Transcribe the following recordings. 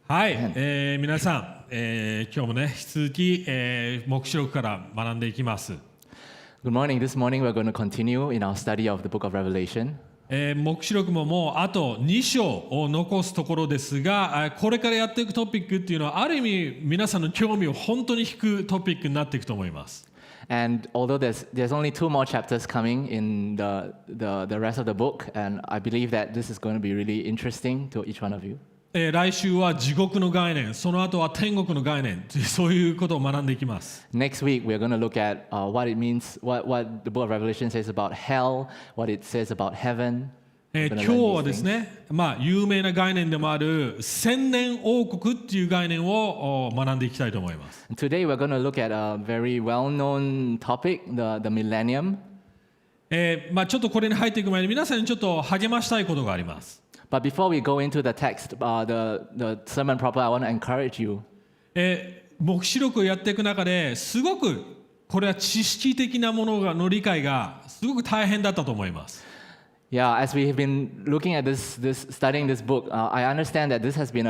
はい、皆さん、今日もね、引き続き、黙示録から学んでいきます。Good morning. This morning we're going to continue in our study of the book of Revelation. 黙示録ももうあと2章を残すところですが、これからやっていくトピックっていうのはある意味皆さんの興味を本当に引くトピックになっていくと思います。And although there's only 2 more chapters coming in the rest of the book, and I believe that this is going to be really interesting to each one of you. 来週は地獄の概念、その後は天国の概念、そういうことを学んでいきます。Next week we're going to look at what it means, what the book of Revelation says about hell, what it says about heaven. 今日はですね、有名な概念でもある千年王国っていう概念を学んでいきたいと思います。Today we're going to look at a very well-known topic, the Millennium. ちょっとこれに入っていく前に皆さんにちょっと励ましたいことがあります。But before we go into the text, the sermon proper, I want to encourage you. 黙示録をやっていく中ですごくこれは知識的なものの理解がすごく大変だったと思います。Yeah, as we have been looking at studying this book, I understand that this has been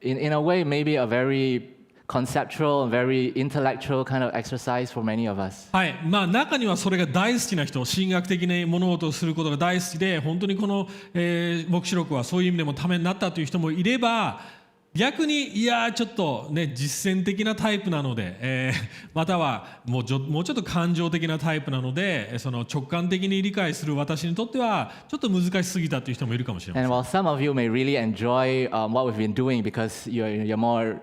in a way, maybe a very conceptual, very intellectual kind of exercise for many of us. はい、中にはそれが大好きな人、神学的な物事をすることが大好きで、本当にこの、黙示録はそういう意味でもためになったという人もいれば、逆にいやちょっとね実践的なタイプなので、またはもうちょっと感情的なタイプなので、その直感的に理解する私にとってはちょっと難しすぎたという人もいるかもしれません。And while some of you may really enjoy what we've been doing because you're more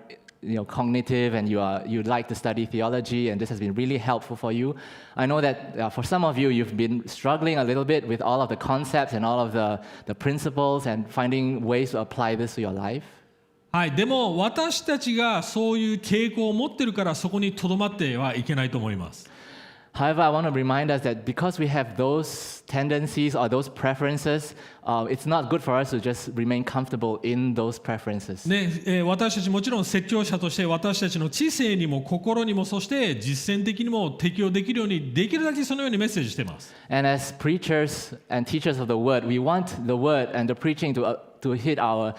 cognitive and you like to study theology and this has been really helpful for you. I know that for some of you, you've been struggling a little bit with all of the concepts and all of the principles and finding ways to apply this to your life. はい、でも私たちがそういう傾向を持っているからそこにとどまってはいけないと思います。However, I want to remind us that because we have those tendencies or those preferences, it's not good for us to just remain comfortable in those preferences. ね、私たちもちろん説教者として私たちの知性にも心にもそして実践的にも適用できるようにできるだけそのようにメッセージしています。And as preachers and teachers of the word, we want the word and the preaching to hit our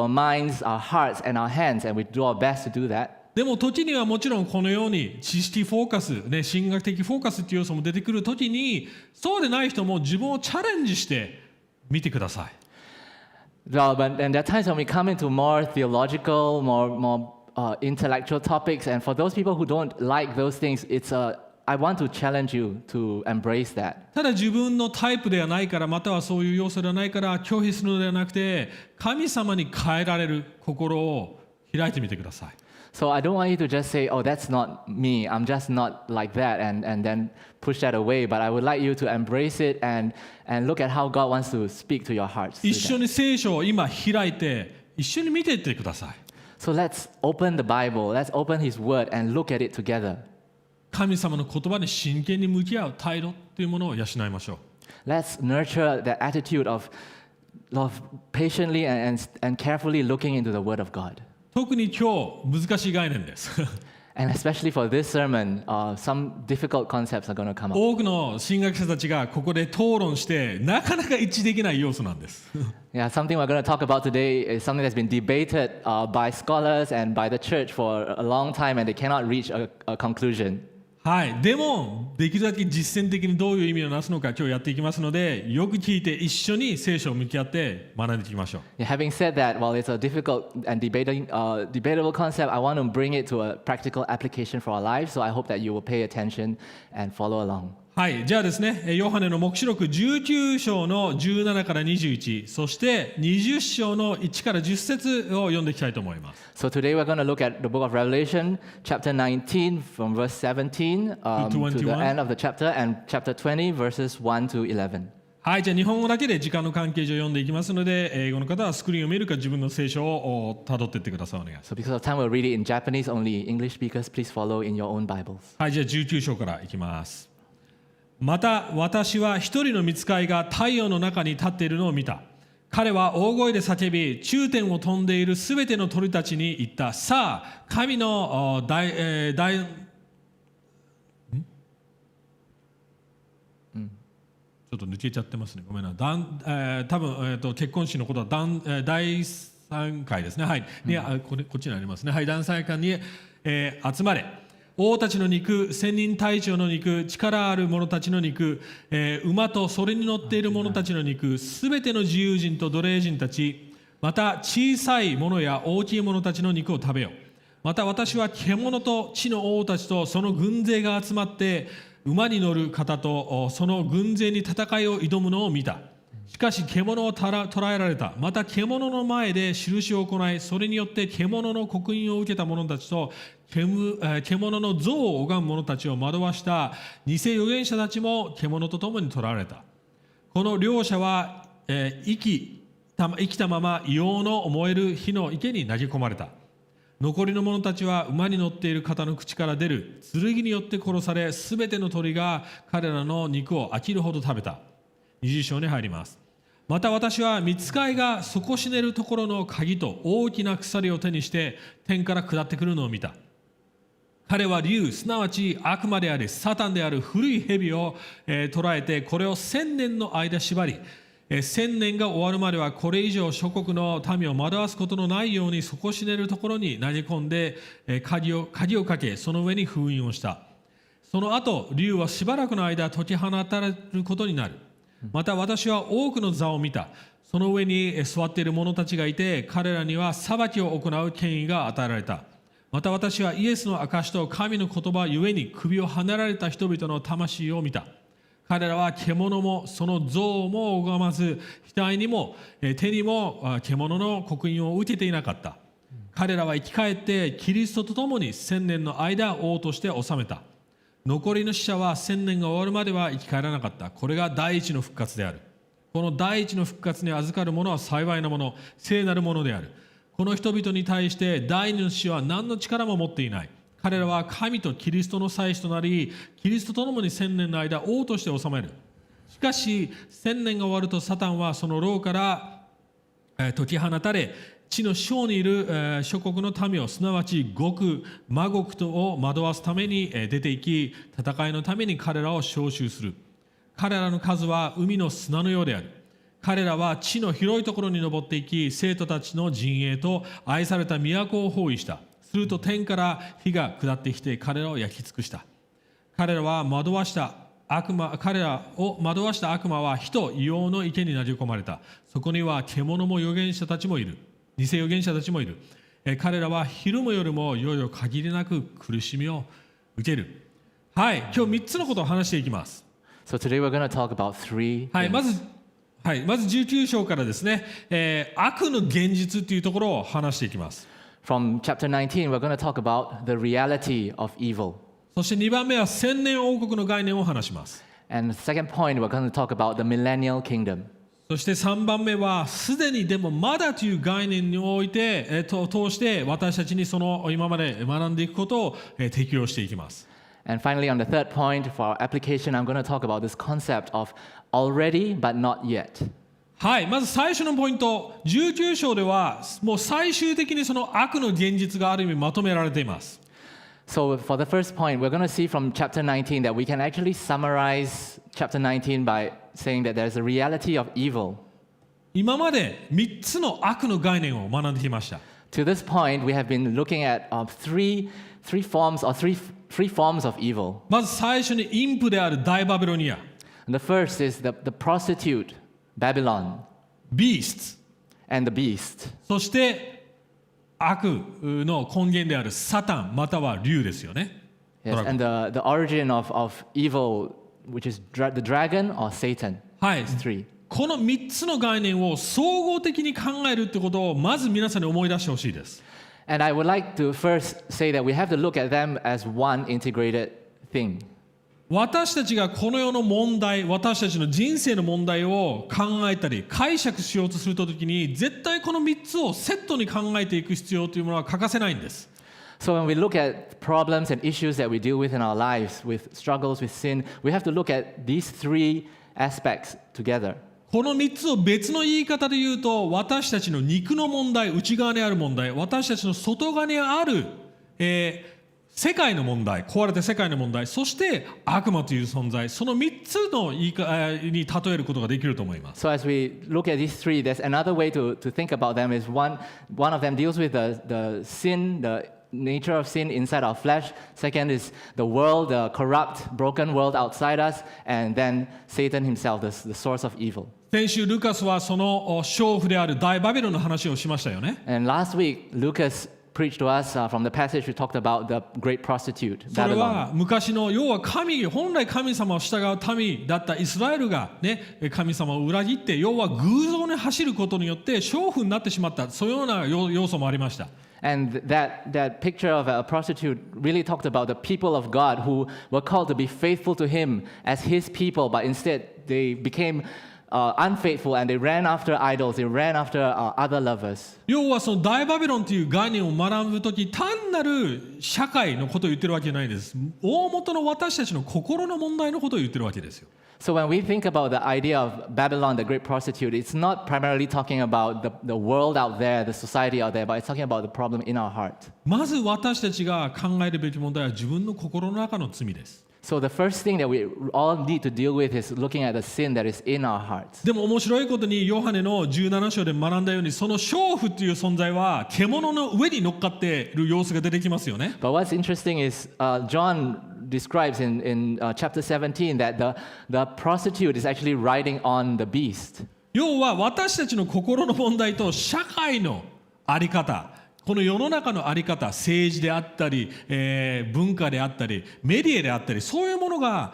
minds, our hearts, and our hands, and we do our best to do that. でも時にはもちろんこのように知識フォーカス、ね、神学的フォーカスっていう要素も出てくる時にそうでない人も自分をチャレンジしてみてください。And there are times when we come into more theological, more intellectual topics, and for those people who don't like those things, I want to challenge you to embrace that. ただ自分のタイプではないからまたはそういう要素ではないから拒否するのではなくて神様に変えられる心を開いてみてください。So I don't want you to just say, oh, that's not me, I'm just not like that, and then push that away. But I would like you to embrace it and look at how God wants to speak to your hearts. 一緒に聖書を今開いて一緒に見ていってください。So let's open the Bible, let's open His Word and look at it together. 神様の言葉に真剣に向き合う態度というものを養いましょう。Let's nurture the attitude of patiently and carefully looking into the Word of God. 特に今日難しい概念です。And especially for this sermon, some difficult concepts are going to come up. 多くの神学者たちがここで討論してなかなか一致できない要素なんです。Yeah, something we're going to talk about today is something that's been debated by scholars and by the church for a long time, and they cannot reach a conclusion. はい、でもできるだけ実践的にどういう意味をなすのか今日やっていきますのでよく聞いて一緒に聖書を向き合って学んでいきましょう。Yeah, having said that, while it's a difficult and debatable concept, I want to bring it to a practical application for our lives, so I hope that you will pay attention and follow along. はい、じゃあですね、ヨハネの黙示録19章の17から21、そして20章の1から10節を読んでいきたいと思います。So today we're going to look at the book of Revelation, chapter 19 from verse 17 to the end of the chapter, and chapter 20 verses 1 to 11. はい、じゃあ日本語だけで時間の関係上読んでいきますので、英語の方はスクリーンを見るか自分の聖書をたどっていってください。お願いします。So because of time, we'll read it in Japanese only. English speakers, please follow in your own Bibles. はい、じゃあ19章からいきます。また私は一人の御使いが太陽の中に立っているのを見た。彼は大声で叫び、中天を飛んでいるすべての鳥たちに言った。さあ、神のちょっと抜けちゃってますね。ごめんな。多分結婚式のことは第3 3回ですね、はい、こっちにありますね、はい、第3回に、集まれ、王たちの肉、千人隊長の肉、力ある者たちの肉、馬とそれに乗っている者たちの肉、すべての自由人と奴隷人たち、また小さい者や大きい者たちの肉を食べよう。また私は獣と地の王たちとその軍勢が集まって馬に乗る方とその軍勢に戦いを挑むのを見た。しかし獣を捕らえられた。また獣の前で印を行い、それによって獣の刻印を受けた者たちと獣の像を拝む者たちを惑わした偽預言者たちも獣と共に捕らわれた。この両者は、生きたまま硫黄の燃える火の池に投げ込まれた。残りの者たちは馬に乗っている方の口から出る剣によって殺され、すべての鳥が彼らの肉を飽きるほど食べた。20章に入ります。また私は御使いが底しねるところの鍵と大きな鎖を手にして天から下ってくるのを見た。彼は竜、すなわち悪魔でありサタンである古い蛇を、捕らえて、これを1000年の間縛り、1000年が終わるまではこれ以上諸国の民を惑わすことのないように底しねるところに投げ込んで、鍵をかけ、その上に封印をした。その後、竜はしばらくの間解き放たれることになる。また私は多くの座を見た。その上に座っている者たちがいて、彼らには裁きを行う権威が与えられた。また私はイエスの証と神の言葉ゆえに首をはねられた人々の魂を見た。彼らは獣もその像も拝まず、額にも手にも獣の刻印を受けていなかった。彼らは生き返ってキリストと共に1000年の間王として治めた。残りの死者は1000年が終わるまでは生き返らなかった。これが第一の復活である。この第一の復活に預かる者は幸いなもの、聖なるものである。この人々に対して第二の死は何の力も持っていない。彼らは神とキリストの祭司となり、キリストと共に1000年の間王として治める。しかし1000年が終わるとサタンはその牢から解き放たれ、地の小にいる諸国の民を、すなわち極魔国とを惑わすために出て行き、戦いのために彼らを召集する。彼らの数は海の砂のようである。彼らは地の広いところに登っていき、生徒たちの陣営と愛された都を包囲した。すると天から火が下ってきて彼らを焼き尽くした。彼らを惑わした悪魔は火と硫黄の池に投げ込まれた。そこには獣も預言者たちもいる。偽預言者たちもいる。彼らは昼も夜もいよいよ限りなく苦しみを受ける。はい、今日3つのことを話していきます。So today we're going to talk about three はい、 things. まず19章からですね、悪の現実というところを話していきます。From chapter 19, we're going to talk about the reality of evil. そして2番目は千年王国の概念を話します。And the second point, we're going to talk about the millennial kingdom. そして3番目はすでにでもまだという概念において、通して私たちにその今まで学んでいくことを、適用していきます。And finally, on the third point for our application, I'm going to talk about this concept of already but not yet. はい、まず最初のポイント、19章ではもう最終的にその悪の現実がある意味まとめられています。So for the first point, we're going to see from chapter 19 that we can actually summarize chapter 19 by saying that there's a reality of evil. 今まで3つの悪の概念を学んできました。To this point, we have been looking at three forms of evil. まず最初にインプである大バビロニア、 And the first is the prostitute, Babylon, ビースト、 and the beast. そして悪の根源であるサタンまたは竜ですよね。 Yes, and the origin of evil, which is the dragon or Satan. はい、 These three. この3つの概念を総合的に考えるってことをまず皆さんに思い出してほしいです。And I would like to first say that we have to look at them as one integrated thing. 私たちがこの世の問題、私たちの人生の問題を考えたり解釈しようとするときに、絶対この3つをセットに考えていく必要というものは欠かせないんです。So when we look at problems and issues that we deal with in our lives, with struggles with sin, we have to look at these three aspects together. この3つを別の言い方で言うと、私たちの肉の問題、内側にある問題、私たちの外側にある、世界の問題、壊れた世界の問題、そして悪魔という存在、その3つのに例えることができると思います。So as we look at these three, there's another way to think about them is one of them deals with the sin, the nature of sin inside our flesh. Second is the world, the corrupt, broken world outside us. And then Satan himself, the source of evil. 先週ルカスはその娼婦である大バビロンの話をしましたよね。And last week, Lucas preached to us from the passage we talked about the great prostitute, それ Babylon. は昔の要は本来神様を従う民だったイスラエルが、ね、神様を裏切って要は偶像に走ることによって娼婦になってしまった、そういうような要素もありました。And that picture of a prostitute really talked about the people of God who were called to be faithful to Him as His people, but instead they became unfaithful and they ran after idols, they ran after other lovers. 要はその大バビロンという概念を学ぶとき、単なる社会のことを言ってるわけじゃないです。大元の私たちの心の問題のことを言ってるわけですよ。So when we think about the idea of Babylon, the great prostitute, it's not primarily talking about the world out there, the society out there, but it's talking about the problem in our heart. まず私たちが考えるべき問題は自分の心の中の罪です。So the first thing that we all need to deal with is looking at the sin that is in our hearts. でも面白いことにヨハネの17章で学んだように、その娼婦という存在は獣の上に乗っかっている様子が出てきますよね。But what's interesting is John describes in chapter 17 that the prostitute is actually riding on the beast. 要は私たちの心の問題と社会の在り方、この世の中の在り方、政治であったり、文化であったり、メディアであったり、そういうものが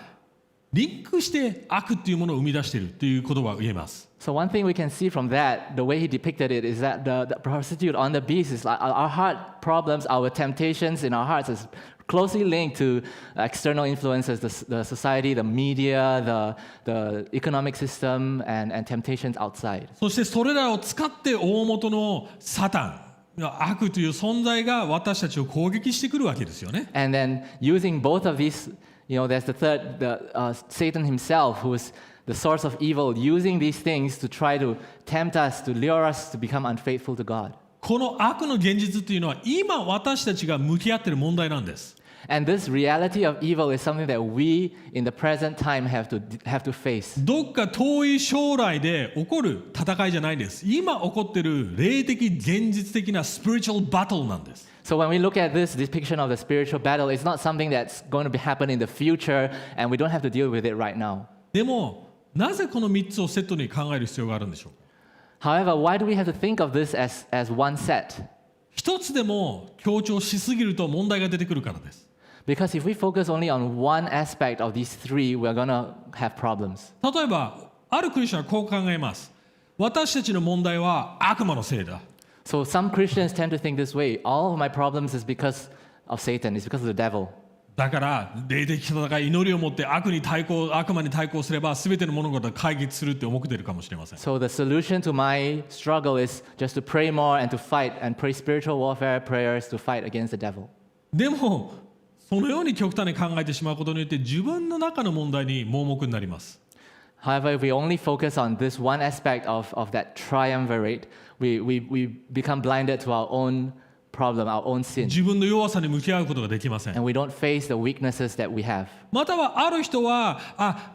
リンクして悪っていうものを生み出しているということは言えます。So one thing we can see from that, the way he depicted it, is that the prostitute on the beast is like our heart problems, our temptations in our hearts is closely linked to external influences, the society, the media, the economic system, and temptations outside. そしてそれらを使って大元のサタン、悪という存在が私たちを攻撃してくるわけですよね。And then using both of these, there's the third, Satan himself, who is the source of evil, using these things to try to tempt us, to lure us to become unfaithful to God. この悪の現実というのは今私たちが向き合っている問題なんです。And this reality of evil is something that we in the present time have to face. どっか遠い将来で起こる戦いじゃないです。今起こっている霊的現実的なスピリチュアルバトルなんです。So when we look at this depiction of the spiritual battle, it's not something that's going to happen in the future, and we don't have to deal with it right now. でもなぜこの3つをセットに考える必要があるんでしょうか。 However, why do we have to think of this as one set? 一つでも強調しすぎると問題が出てくるからです。Because if we focus only on one aspect of these three, we're going to have problems. 例えばあるクリスチャンはこう考えます。私たちの問題は悪魔のせいだ。 So some Christians tend to think this way. All of my problems is because of Satan, it's because of the devil. だから霊的戦い、祈りを持って悪魔に対抗すれば全ての物事が解決するって思っているかもしれません。 So the solution to my struggle is just to pray more and to fight and pray spiritual warfare prayers to fight against the devil. でもそのように極端に考えてしまうことによって自分の中の問題に盲目になります。 However, if we only focus on this one aspect of that triumvirate, we become blinded to our own problem, our own sin. 自分の弱さに向き合うことができません。 And we don't face the weaknesses that we have. またはある人は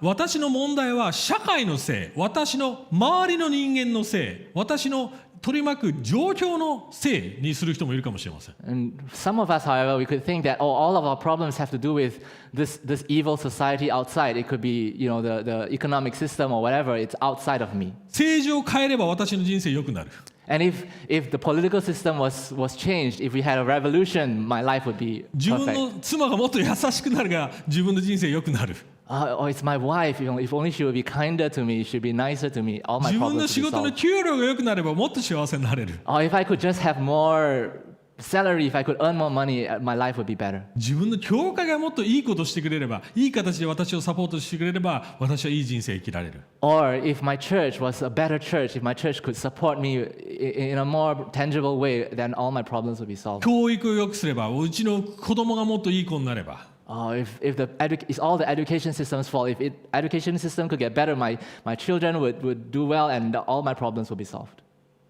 私の問題は社会のせい、私の周りの人間のせい、私の取り巻く状況のせいにする人もいるかもしれません。 And some of us, however, we could think that all of our problems have to do with this evil society outside. It could be, the economic system or whatever. It's outside of me. 政治を変えれば私の人生良くなる。 And if the political system was changed, if we had a revolution, my life would be 自分 perfect. の妻がもっと優しくなるが自分の人生良くなる。 Or it's my wife. If only she would be kinder to me, she'd be nicer to me. All my 自分の problems 仕 would be 事の solved. 給料が良くなればもっと幸せになれる。 Or if I could just have more salary, if I could earn more money, my life would be better. 自分の教会がもっといいことをしてくれれば、いい形で私をサポートしてくれれば、私はいい人生を生きられる。 Or if my church was a better church, if my church could support me in a more tangible way, then all my problems would be solved. 教育を良くすれば、うちの子供がもっといい子になれば。If it's all the education system's fault, if education system could get better, my children would do well and all my problems would be solved.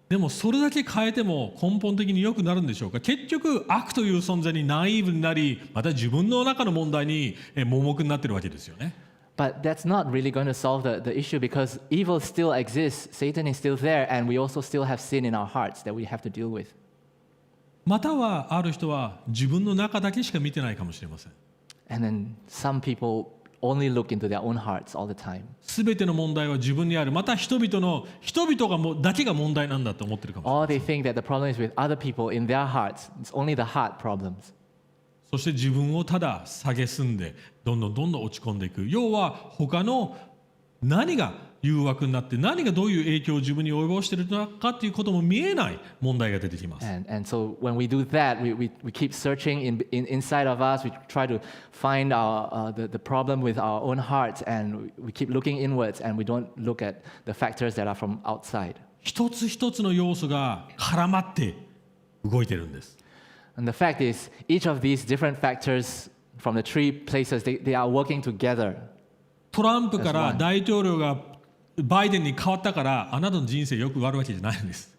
でもそれだけ変えても根本的に良くなるんでしょうか。結局悪という存在にナイーブになり、また自分の中の問題に盲目になっているわけですよね。But that's not really going to solve the issue because evil still exists, Satan is still there, and we also still have sin in our hearts that we have to deal with. またはある人は自分の中だけしか見てないかもしれません。And then some people only look into their own hearts all the time. すべての問題は自分にある。また人々がだけが問題なんだと思ってるかもしれません。 Or they think that the problem is with other people in their hearts. It's only the heart problems. そして自分をただ蔑んでどんどん落ち込んでいく。要は他の何が誘惑になって何がどういう影響を自分に及ぼしているのかということも見えない問題が出てきます。And so when we do that, we keep searching inside of us. We try to find the problem with our own hearts, and we keep looking inwards, and we don't look at the factors that are from outside. 一つ一つの要素が絡まって動いているんです。And the fact is, each of these different factors from the three places, they are working together. トランプから大統領がバイデンに変わったからあなたの人生よく終わるわけじゃないんです。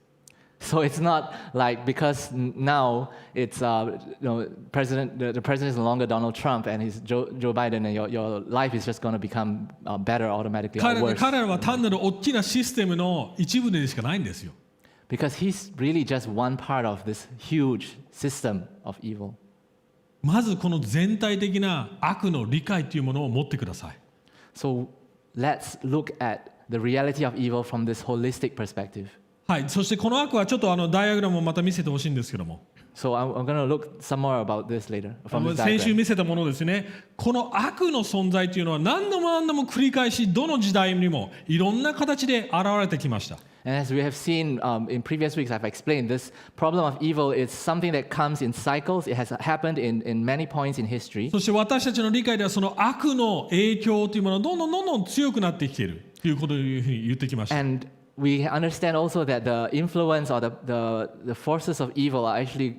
So it's not like because now it's the president is no longer Donald Trump and he's Joe Biden, and your life is just going to become better automatically or worse. 彼らは単なる大きなシステムの一部でしかないんですよ。Because he's really just one part of this huge system of evil. まずこの全体的な悪の理解というものを持ってください。So let's look at the reality of evil from this holistic perspective. はい、そしてこの悪はちょっとダイアグラムをまた見せてほしいんですけども。So I'm going to look some more about this later from this 先週 diagram. 見せたものですね。この悪の存在というのは何度も繰り返しどの時代にもいろんな形で現れてきました。And as we have seen in previous weeks, I've explained this problem of evil is something that comes in cycles. It has happened in many points in history. そして私たちの理解ではその悪の影響というものはどんどん強くなってきているということをいうふうに言ってきました。And we understand also that the influence or the forces of evil are actually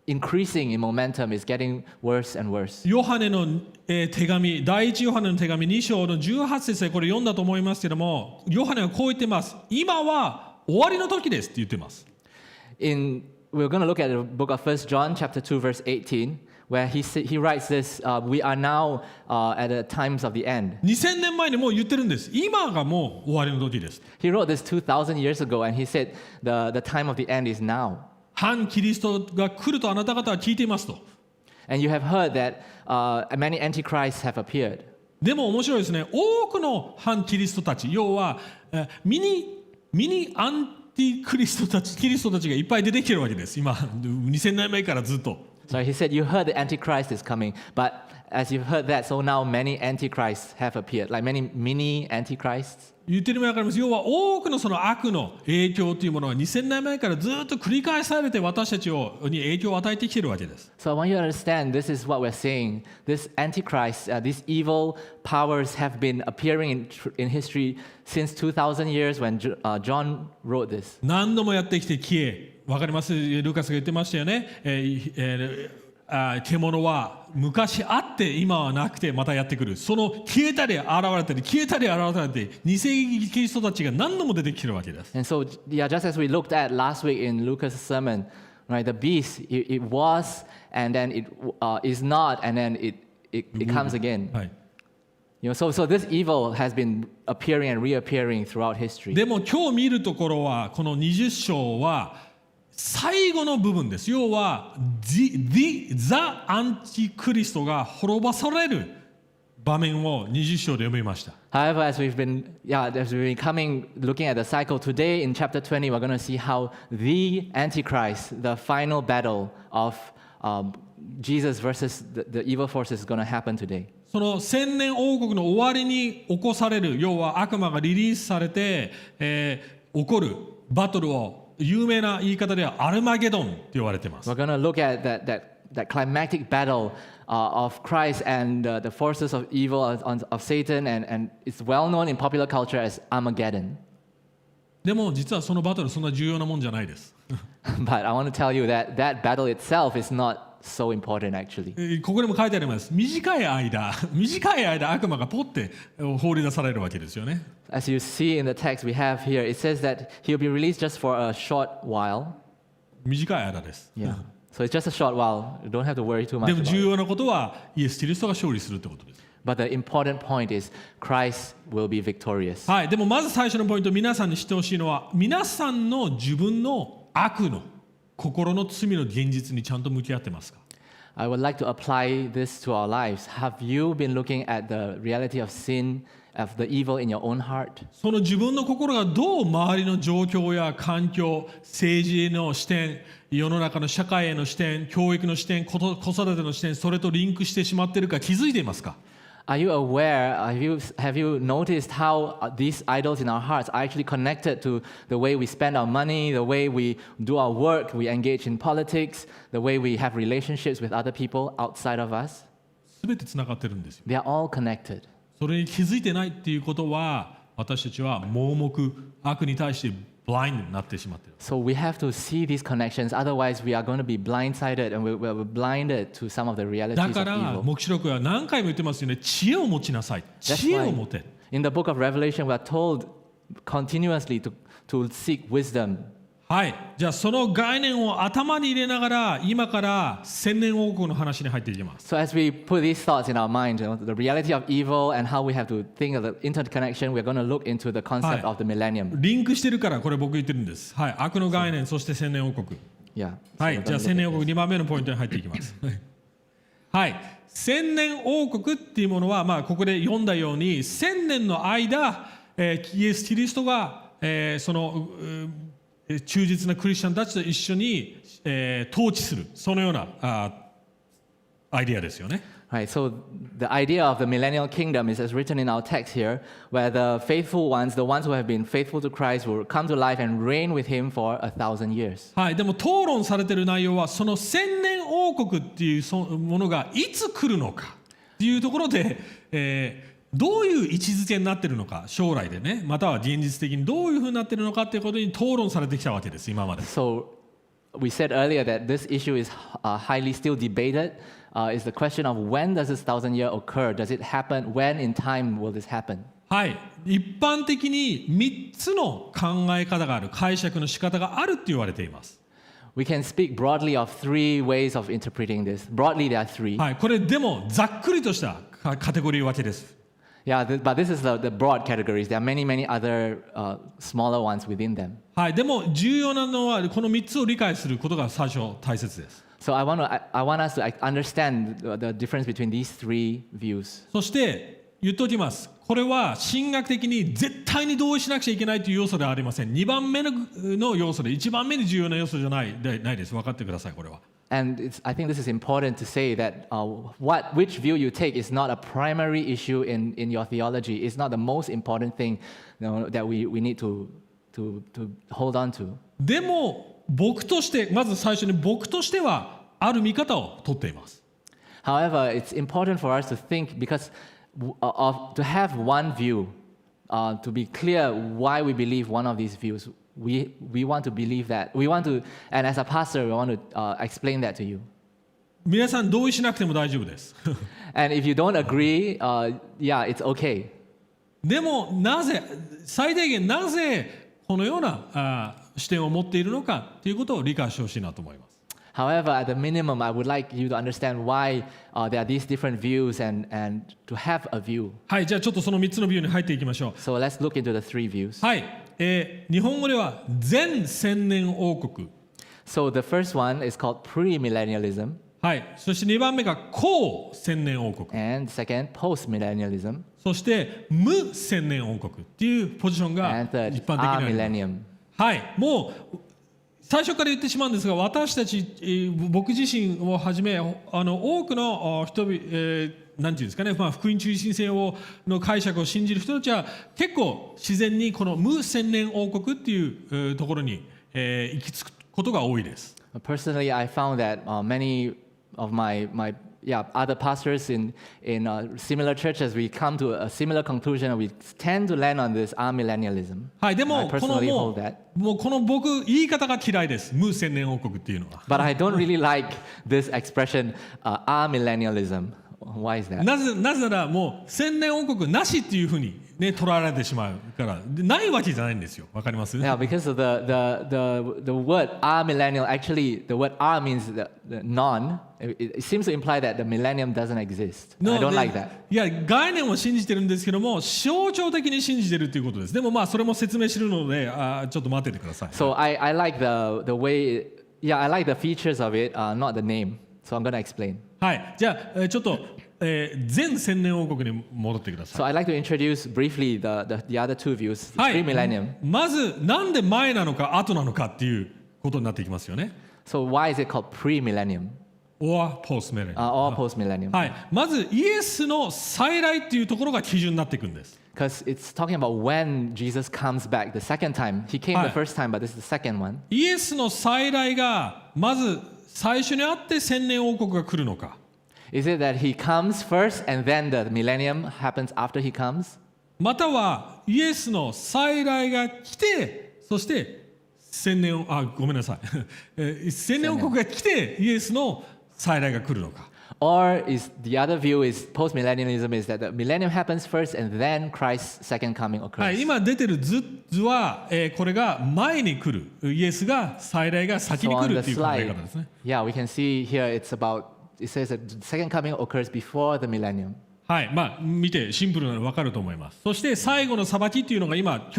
increasing in momentum, is getting worse and worse. ヨハネの手紙、第一ヨハネの手紙2章の18節でこれ読んだと思いますけども、ヨハネはこう言ってます。今は終わりの時ですって言ってます。We're going to look at the book of 1 John chapter 2 verse 18, where he writes this, we are now at the times of the end. 2000年前にもう言ってるんです。今がもう終わりの時です。He wrote this 2,000 years ago, and he said the time of the end is now. 反キリストが来るとあなた方は聞いていますと。And you have heard that many antichrists have appeared. でも面白いですね。多くの反キリストたち、要はミニアンティクリストたち、キリストたちがいっぱい出てきてるわけです。今2000年前からずっと。So he said, you heard the antichrist is coming, but as you've heard that, so now many antichrists have appeared, like many mini antichrists. 言ってる意味わかります。要は多くのその悪の影響というものは2000年前からずっと繰り返されて私たちに影響を与えてきているわけです。So I want you to understand this is what we're saying. This antichrist, these evil powers have been appearing in history since 2,000 years when John wrote this. 何度もやってきて消え、わかります。ルカスが言ってましたよね。獣は昔あって今はなくてまたやってくる。その消えたり現れたり消えたり現れたり偽キリストたちが何度も出てきてるわけです。And so, yeah, just as we looked at last week in Lucas' sermon, right, the beast, it was, and then it is not, and then it comes again. はい。You know, so this evil has been appearing and reappearing throughout history. でも今日見るところはこの20章は最後の部分です。要はザ・アンチクリストが滅ばされる場面を20章で読みました。However, as we've been looking at the cycle today in chapter 20, we're going to see how the Antichrist, the final battle of Jesus versus the evil forces is going to happen today. その千年王国の終わりに起こされる、要は悪魔がリリースされて、起こるバトルを有名な言い方ではアルマゲドンって言われています。We're going to look at that climactic battle of Christ and the forces of evil of Satan, and it's well known in popular culture as Armageddon. でも実はそのバトルそんな重要なもんじゃないです。But I want to tell you that battle itself is not so important actually. ここにも書いてあります。短い間悪魔がポッて放り出されるわけですよね。As you see in the text we have here, it says that he'll be released just for a short while. 短い間です。Yeah. So it's just a short while. You don't have to worry too much でも about 重 it. 要なことはイエス・キリストが勝利するってことです。But the important point is Christ will be victorious. はい、でもまず最初のポイント、皆さんに知ってほしいのは、皆さんの自分の悪の心の罪の現実にちゃんと向き合ってますか？ I would like to apply this to our lives. Have you been looking at the reality of sin, of the evil in your own heart? その自分の心がどう周りの状況や環境、政治の視点、世の中の社会への視点、教育の視点、子育ての視点、それとリンクしてしまっているか気づいていますか？ Are you aware, have you noticed how these idols in our hearts are actually connected to the way we spend our money, the way we do our work, we engage in politics, the way we have relationships with other people outside of us? すべてつながってるんですよ。 They are all connected. それに気づいてないっていうことは、私たちは盲目、悪に対してブラインドになってしまっている。So we have to see these connections, otherwise we are going to be blindsided and we're blinded to some of the realities だ of から、 evil. 黙示録は何回も言ってますよね。知恵を持ちなさい。 That's 知恵を why 持て。 in the book of Revelation we are told continuously to seek wisdom. はい。じゃあその概念を頭に入れながら、今から千年王国の話に入っていきます。 So as we put these thoughts in our mind, the reality of evil and how we have to think of the interconnection, we're going to look into the concept of the millennium. リンクしてるからこれ僕言ってるんです。はい。悪の概念、そして千年王国。 Yeah. は So い。 we're じゃあ gonna 千 look 年 at 王国 this. 2番目のポイントに入っていきます。はい。千年王国っていうものは、まあここで読んだように、千年の間、イエス・キリストが、その忠実なクリスチャンたちと一緒に、統治する、そのようなアイデアですよね。Right, so the idea of the millennial kingdom is as written in our text here, where the faithful ones, the ones who have been faithful to Christ, will come to life and reign with him for 1,000 years. はい、でも討論されている内容は、その千年王国っていうものがいつ来るのかっていうところで、どういう位置づけになっているのか、将来でね、または現実的にどういうふうになっているのかっていうことに討論されてきたわけです、今まで。So we said earlier that this issue is highly still debated. Is the question of when does this 1,000 year occur? Does it happen? When in time will this happen? はい、一般的に3つの考え方がある、解釈の仕方があるって言われています。We can speak broadly of three ways of interpreting this. Broadly, there are three. はい、これでもざっくりとしたカテゴリー分けです。Yeah, but this is the broad categories. There are many, many other smaller ones within them. はい、でも重要なのはこの3つを理解することが最初大切です。So I want us to understand the difference between these three views. そして言っておきます。これは神学的に絶対に同意しなくちゃいけないという要素ではありません。2番目の要素で1番目に重要な要素じゃないです。分かってください、これは。And I think this is important to say that which view you take is not a primary issue in your theology. It's not the most important thing that we need to hold on to. でも僕として、まず最初に僕としてはある見方を取っています。However, it's important for us to think because to have one view, to be clear why we believe one of these views. We want to believe that. We want to, and as a pastor, we want to explain that to you. 皆さん同意しなくても大丈夫です。And if you don't agree, yeah, it's okay. でも最低限なぜこのような視点を持っているのかということを理解してほしいなと思います。However, at the minimum, I would like you to understand why there are these different views and to have a view. はい、じゃあちょっとその3つのビューに入っていきましょう。So let's look into the three views. はい、日本語では全千年王国。So the first one is called premillennialism. はい、そして2番目が後千年王国。And second, postmillennialism. そして無千年王国っていうポジションが And 一 third, 般的にあります。 millennium. はい、もう最初から言ってしまうんですが、私たち、僕自身をはじめ多くの人々、なんていうんですかね、福音中心性の解釈を信じる人たちは結構自然にこの無千年王国っていうところに行き着くことが多いです。Personally, I found that of my other pastors in similar churches, we come to a similar conclusion, and we tend to land on this millennialism. はい、で I もこの personally も hold that. うこの僕言い方が嫌いです。無千年王国っていうのは。But I don't really like this expression, millennialism. Why is that? なぜならもう千年王国なしっていうふうにね捉えられてしまうからでないわけじゃないんですよ。わかります？ Yeah, because of the word millennial, actually the word means the non. It seems to imply that the millennium doesn't exist. I don't like that. いや概念を信じてるんですけども象徴的に信じてるっていうことです。でもまあそれも説明するのでちょっと待っててください。 So I like the way, I like the features of it, not the name. So I'm going to explain. はい、じゃあちょっと、全千年王国に戻ってください。 So I'd like to introduce briefly the other two views, はい、 pre-millennium. まずなんで前なのか後なのかっていうことになってきますよね。So why is it called pre-millennium or post-millennium。 or post-millennium? はい、まずイエスの再来っていうところが基準になっていくんです。Because it's talking about when Jesus comes back the second time. He came the first time, but this is the second one. イエスの再来がまず最初にあって千年王国が来るのか。Is it that he comes first and then the millennium happens after he comes? またはイエスの再来が来てそして千年ごめんなさい千年王国が来てイエスの再来が来るのか。 Or is the other view is post-millennialism is that the millennium happens first and then Christ's second coming は occurs? い、今出てる図は、これが前に来るイエスが再来が先 So に来 on る the っていう考え slide, 方ですね。 yeah, we can see here it says that the second coming occurs before the millennium. はい、まあ見てシンプルなの分かると思います。そして最後の裁きっていうのが今日、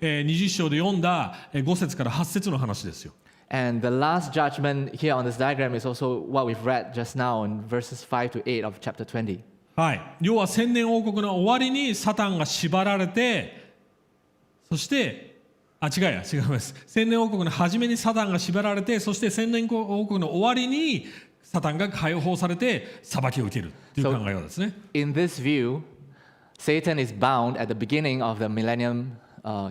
20章で読んだ5節から8節の話ですよ。And the last judgment here on this diagram is also what we've read just now in verses 5 to 8 of chapter 20. はい、要は千年王国の終わりにサタンが縛られてそして違います。千年王国の初めにサタンが縛られてそして千年王国の終わりにサタンが解放されて裁きを受けるという考え方ですね。In this view, Satan is bound at the beginning of the millennium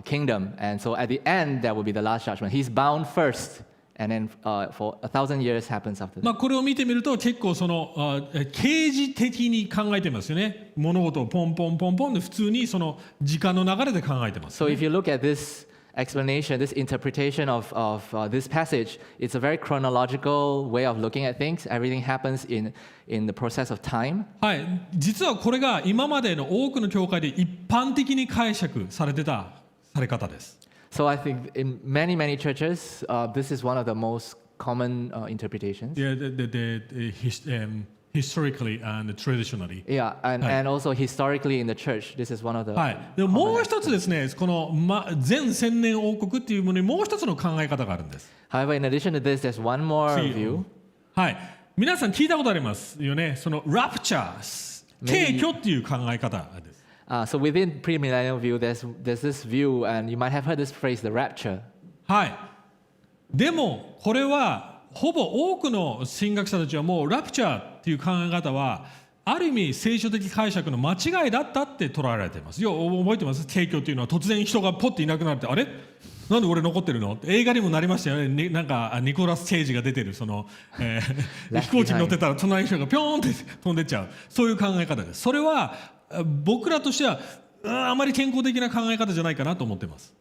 kingdom, and so at the end there will be the last judgment. He's bound first, and then for 1,000 years happens after まあ that. これを見てみると結構その啓示的に考えてますよね。物事をポンポンポンポンで普通にその時間の流れで考えてます、 So ね。 if you look at this explanation, this interpretation of this passage, it's a very chronological way of looking at things. Everything happens in the process of time. はい、実はこれが今までの多くの教会で一般的に解釈されてたされ方です。 So I think in many churches, this is one of the most common interpretations. Yeah, historically and traditionally. Yeah, and also historically in the church, this is one of the. はい、でももう一つですね、この全千年王国っていうものにもう一つの考え方があるんです。 However, in addition to this, there's one more view. はい、皆さん聞いたことありますよね。そのラプチャー、軽挙っていう考え方です。So within premillennial view, there's this view, and you might have heard this phrase, the rapture. はい。でもこれはほぼ多くの神学者たちはもうラプチャーっていう考え方はある意味聖書的解釈の間違いだったって捉えられています。覚えてます？軽挙っていうのは突然人がポッていなくなってあれ？なんで俺残ってるの？映画にもなりましたよね。なんかニコラス・ケイジが出てるその、飛行機に乗ってたら隣の人がピョーンって飛んでっちゃう。そういう考え方です。それは僕らとしてはあまり健康的な考え方じゃないかなと思っています。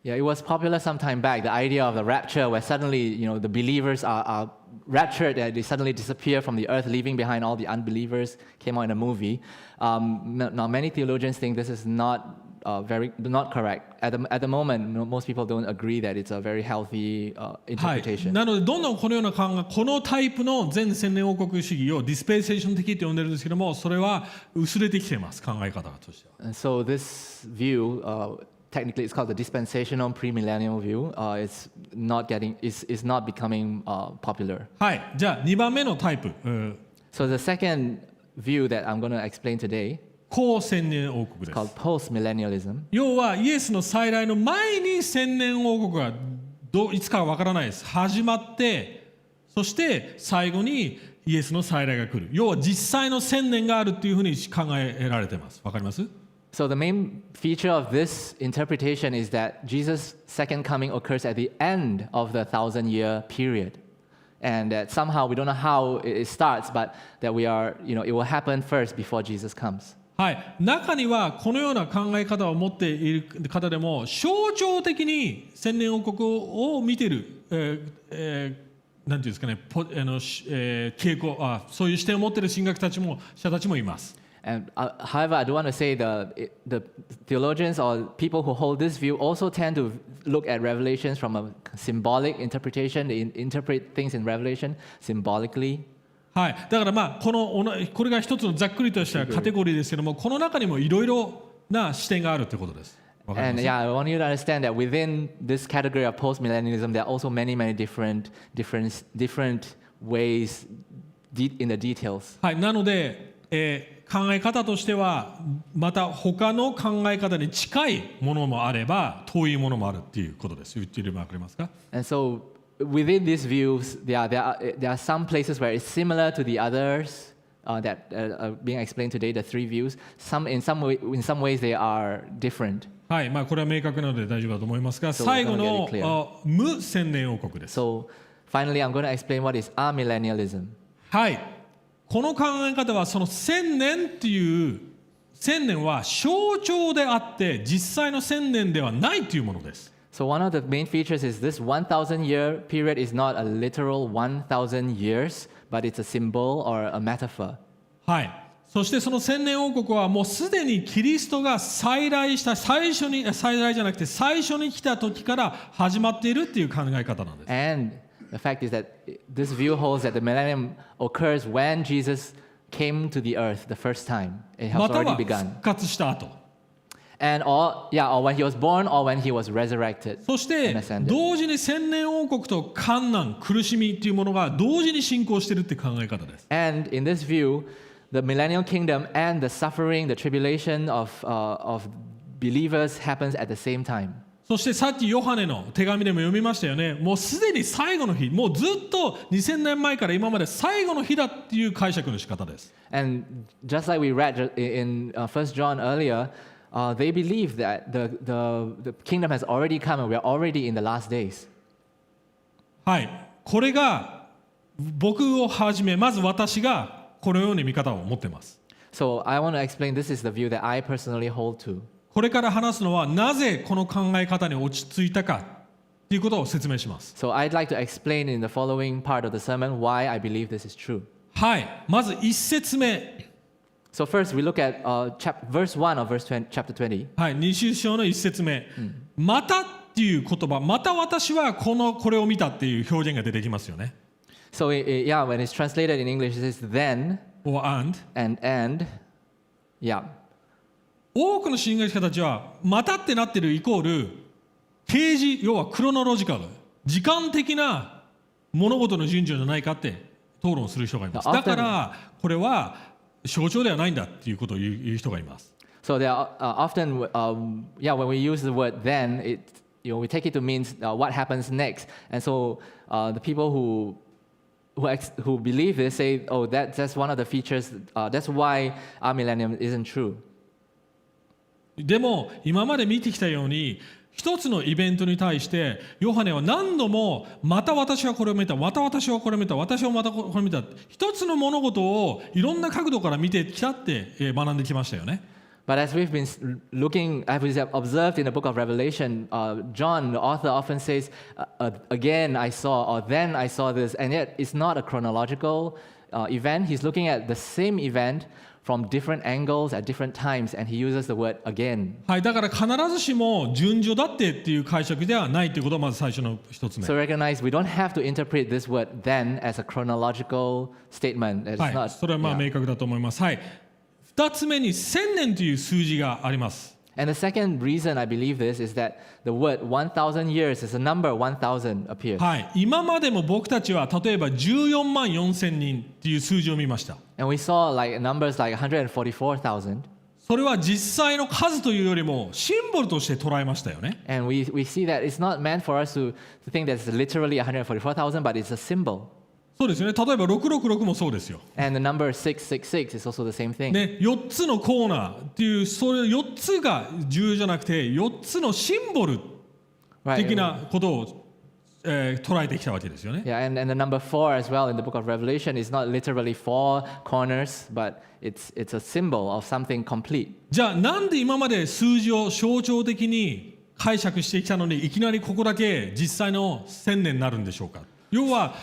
Yeah, it was popular some time back, the idea of the rapture, where suddenly, the believers are raptured, and they suddenly disappear from the earth, leaving behind all the unbelievers, came out in a movie. Now, many theologians think this is not correct. At the moment, most people don't agree that it's a very healthy はい、 interpretation. なのでどんどんこのような考えこのタイプの全千年王国主義をディスペンセーション的って呼んでるんですけどもそれは薄れてきています考え方としては。 And so this view, technically it's called the dispensational premillennial view, it's not becoming popular. はい、じゃあ2番目のタイプ、So the second view that I'm going to explain today 後千年王国 is です。 called post-millennialism. 要はイエスの再来の前に千年王国がいつかは分からないです。始まってそして最後にイエスの再来が来る。要は実際の千年があるっていうふうに考えられています。分かります？ So the main feature of this interpretation is that Jesus' second coming occurs at the end of the 1,000-year period. And that somehow we don't know how it starts, but that we are, it will happen first before Jesus comes. はい、中にはこのような考え方を持っている方でも象徴的に千年王国を見ている、なんていうんですかね、傾向そういう視点を持っている神学者たちもいます。And however, I do want to say the theologians or people who hold this view also tend to look at Revelations from a symbolic interpretation. They interpret things in Revelation symbolically. はい、だからこれが一つのざっくりとしたカテゴリーですけども、この中にもいろいろな視点があるということです。And yeah, I want you to understand that within this category of post-millennialism, there are also many different ways in the details. はい、なので、考え方としてはまた他の考え方に近いものもあれば遠いものもあるっていうことです。言っていればわかりますか？ And so within these views, there are some places where it's similar to the others that are being explained today, the three views. In some ways, they are different. はい、これは明確なので大丈夫だと思いますが、最後の無千年王国です。So finally, I'm going to explain what is amillennialism. はい、この考え方はその千年っていう千年は象徴であって実際の千年ではないというものです。So one of the main features is this 1,000-year period is not a literal 1,000 years, but it's a symbol or a metaphor. はい。そしてその千年王国はもうすでにキリストが再来した最初に来た時から始まっているっていう考え方なんです。And the fact is that this view holds that the millennium occurs when Jesus came to the earth the first time. It has また already は begun. 復活した後。or when he was born or when he was resurrected. そして同時に千年王国と患難、苦しみというものが同時に進行しているって考え方です。And in this view, the millennial kingdom and the suffering, the tribulation of believers happens at the same time. そしてさっきヨハネの手紙でも読みましたよね。もうすでに最後の日、もうずっと2000年前から今まで最後の日だっていう解釈の仕方です。And just like we read in 1 John earlier, they believe that the kingdom has already come and we are already in the last days. はい、これが僕をはじめ、まず私がこのように見方を持っています。So I want to explain this is the view that I personally hold to. これから話すのはなぜこの考え方に落ち着いたかということを説明します。So I'd like to explain in the following part of the sermon why I believe this is true. はい、まず一節目。So first we look at verse 1 of chapter 20. はい、20章の一節目。またっていう言葉、また私はこれを見たっていう表現が出てきますよね。So yeah, when it's translated in English, it says then or and. Yeah. 多くの神学者たちはまたってなってるイコール啓示、要はクロノロジカル、時間的な物事の順序じゃないかって討論する人がいます。だからこれは象徴ではないんだっていうことを言う人がいます。So there are often, when we use the word then, we take it to mean what happens next. And so the people who believe this say, oh, that's one of the features. That's why our millennium isn't true. でも今まで見てきたように一つのイベントに対してヨハネは何度もまた私はこれを見た、また私はこれを見た、私はまたこれを見た、一つの物事をいろんな角度から見てきたって学んできましたよね。But as we've been looking, as we've observed in the book of Revelation, John, the author, often says, again I saw, or then I saw this, and yet it's not a chronological event. He's looking at the same event from different angles at different times, and he uses the word again. はい、だから必ずしも順序だってっていう解釈ではないということがまず最初の一つ目。So recognize we don't have to interpret this word then as a chronological statement. It's はい、 not, それはまあ明確だと思います。はい。二つ目に1000年という数字があります。And the second reason I believe this is that the word 1,000 years is a number 1,000 appears. はい、今までも僕たちは例えば14万4000人っていう数字を見ました。And we saw like numbers like 144,000. それは実際の数というよりもシンボルとして捉えましたよね。And we see that it's not meant for us to think that it's literally 144,000, but it's a symbol. そうですよね。例えば666もそうですよ。And the number 666 is also the same thing. ね、4つのコーナーっていう、それ4つが重要じゃなくて、4つのシンボル的なことを捉えてきたわけですよね。 Yeah, and the number 4 as well in the book of Revelation is not literally 4 corners, but it's a symbol of something complete. じゃあなんで今まで数字を象徴的に解釈してきたのにいきなりここだけ実際の1000年になるんでしょうか。要は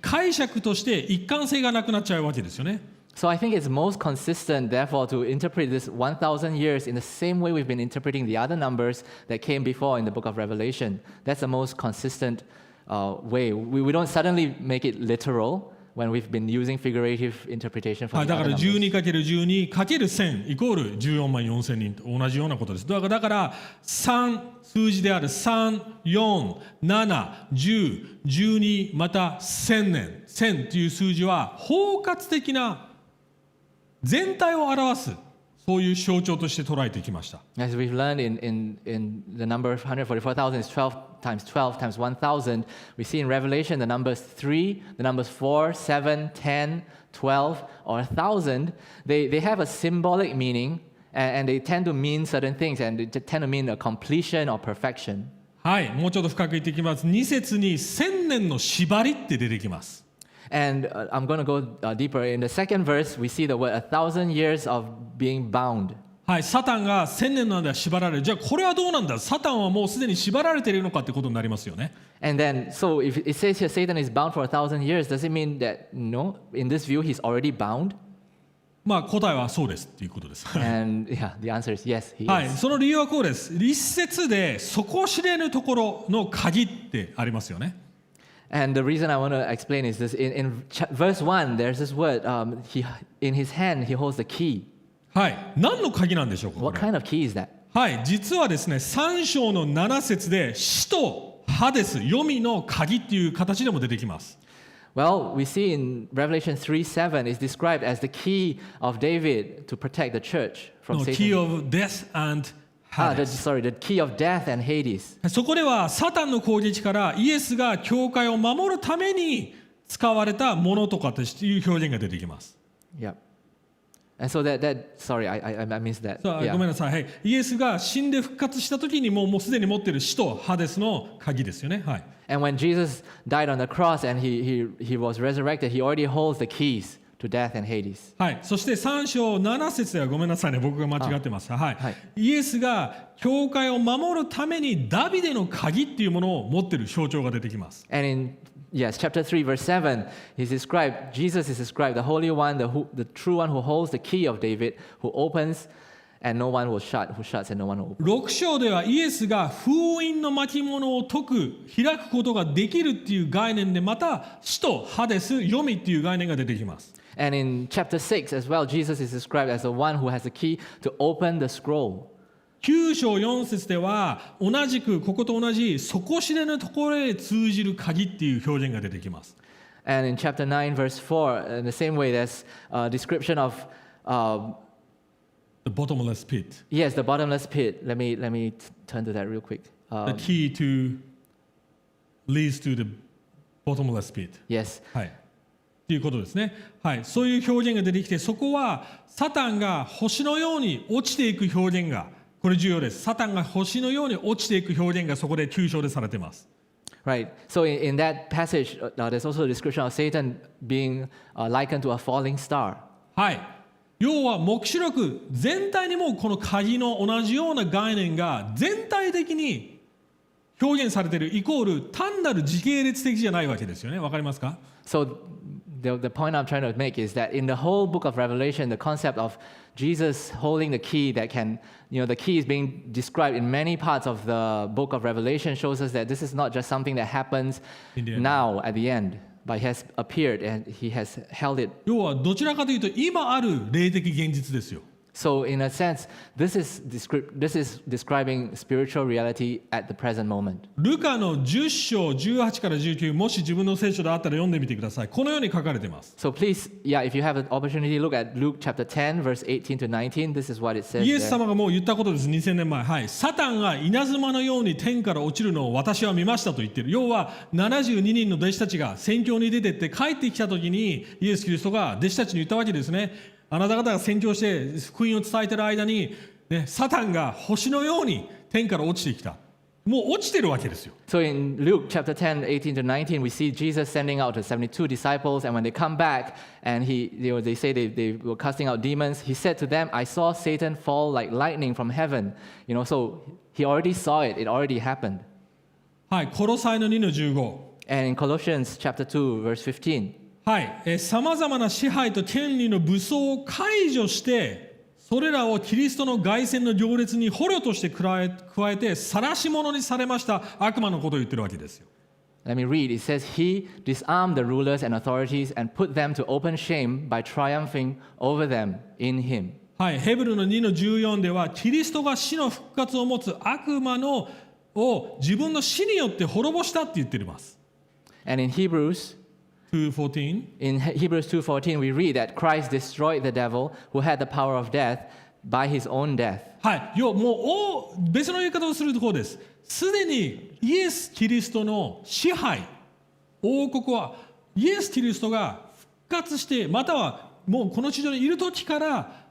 解釈として一貫性がなくなっちゃうわけですよね。 So I think it's most consistent, therefore, to interpret this 1,000 years in the same way we've been interpreting the other numbers that came before in the book of Revelation. That's the most consistent way. We don't suddenly make it literal when we've been using figurative interpretation for はい、 the だか other ら numbers. 12×12×1000 イコール14万4000人と同じようなことです。だから3数字である3、4、7、10、12また1000年1000という数字は包括的な全体を表すそういう象徴として捉えてきました。 As we've learned in the number of 144,000 is 12 times 12 times 1,000. We see in Revelation the numbers 3, the numbers 4, 7, 10, 12, or 1,000. They have a symbolic meaning, and they tend to mean certain things, and they tend to mean a completion or perfection. はい、もうちょっと深く言っていきます。2節に1000年の縛りって出てきます。 And I'm going to go deeper. In the second verse, we see the word 1,000 years of being bound. はい、サタンが1000年の間縛られる。じゃあこれはどうなんだ、サタンはもうすでに縛られているのかってことになりますよね。 And then, so if it says here Satan is bound for 1,000 years, does it mean that, no, in this view, he's already bound? まあ答えはそうですっていうことです。 And yeah, the answer is yes, he はい、 is. その理由はこうです。一節で底知れぬところの鍵ってありますよね。 And the reason I want to explain is this. In verse 1, there's this word. In his hand, he holds the key. はい、何の鍵なんでしょうかこ What れ。 kind of key is that? はい、実はですね、3章の7節で死とハデス、黄泉の鍵っていう形でも出てきます。 Well, we see in Revelation 3:7, it's described as the key of David to protect the church from No, Satan. key of death and The key of death and Hades. そこではサタンの攻撃からイエスが教会を守るために使われたものとかという表現が出てきます。 Yep. And so sorry, I missed that. さあ Yeah. ごめんなさい、はい、イエスが死んで復活した時にもうすでに持っている死とハデスの鍵ですよね。はい、 And when Jesus died on the cross and he was resurrected, he already holds the keys to death and Hades. はい、そして3章7節ではごめんなさいね、僕が間違ってます。はいはいイエスが教会を守るためにダビデの鍵っていうものを持っている象徴が出てきます。 And in chapter 3, verse 7, Jesus is described, the Holy One, the true one who holds the key of David, who opens and no one will shut, who shuts and no one will open. 6章ではイエスが封印の巻物を開くことができるっていう概念で、また死とハデス、黄泉っていう概念が出てきます。 And in chapter 6 as well, Jesus is described as the one who has the key to open the scroll. 9章4節では同じくここと同じ底知れぬところへ通じる鍵っていう表現が出てきます。 And in chapter 9, verse 4, in the same way, there's a description of, The bottomless pit, yes, the bottomless pit. Let me turn to that real quick. the key to leads to the bottomless pit. Yes. はい。ということですね。はい。そういう表現が出てきて、そこはサタンが星のように落ちていく表現が、これ重要です。サタンが星のように落ちていく表現がそこで9章でされています。 Right. So in that passage, there's also a description of Satan being likened to a falling star. はい。要は黙示録全体にもこの鍵の同じような概念が全体的に表現されているイコール単なる時系列的じゃないわけですよね。わかりますか？ So the point I'm trying to make is that in the whole book of Revelation, the concept of Jesus holding the key that can, the key is being described in many parts of the book of Revelation shows us that this is not just something that happens In the end. now at the end, but he has appeared and he has held it. 要はどちらかというと今ある霊的現実ですよ。 So in a sense, this is describing spiritual reality at the present moment. ルカの10章18から19、もし自分の聖書であったら読んでみてください。このように書かれています。 So please, if you have an opportunity, look at Luke chapter 10, verse 18 to 19. This is what it says イエス there. 様がもう言ったことです。2000年前。はい。サタンが稲妻のように天から落ちるのを私は見ましたと言っている。要は72人の弟子たちが宣教に出てって帰ってきた時にイエス・キリストが弟子たちに言ったわけですね。あなた方が宣教して福音を伝えている間に、ね、サタンが星のように天から落ちてきた。もう落ちてるわけですよ。 So in Luke chapter 10, 18 to 19, we see Jesus sending out the 72 disciples, and when they come back and they say they were casting out demons, he said to them, I saw Satan fall like lightning from heaven. So he already saw it. It already happened. はい、コロサイの2の15。 And in Colossians chapter 2, verse 15, はい、さまざまな支配と権利の武装を解除して、それらをキリストの凱旋の行列に捕虜として加えて晒し者にされました悪魔のことを言ってるわけですよ。let me read. It says, He disarmed the rulers and authorities and put them to open shame by triumphing over them in Him. はい、ヘブルの2の14では、キリストが死の復活を持つ悪魔を自分の死によって滅ぼしたって言っています。And in Hebrews 2:14, we read that Christ destroyed the devil who had the power of death by his own death. はい、もう別の言い方をするとこうです。すでにイエス・キリストの支配、王国はイエス・キリストが復活して、またはもうこの地上にいる時から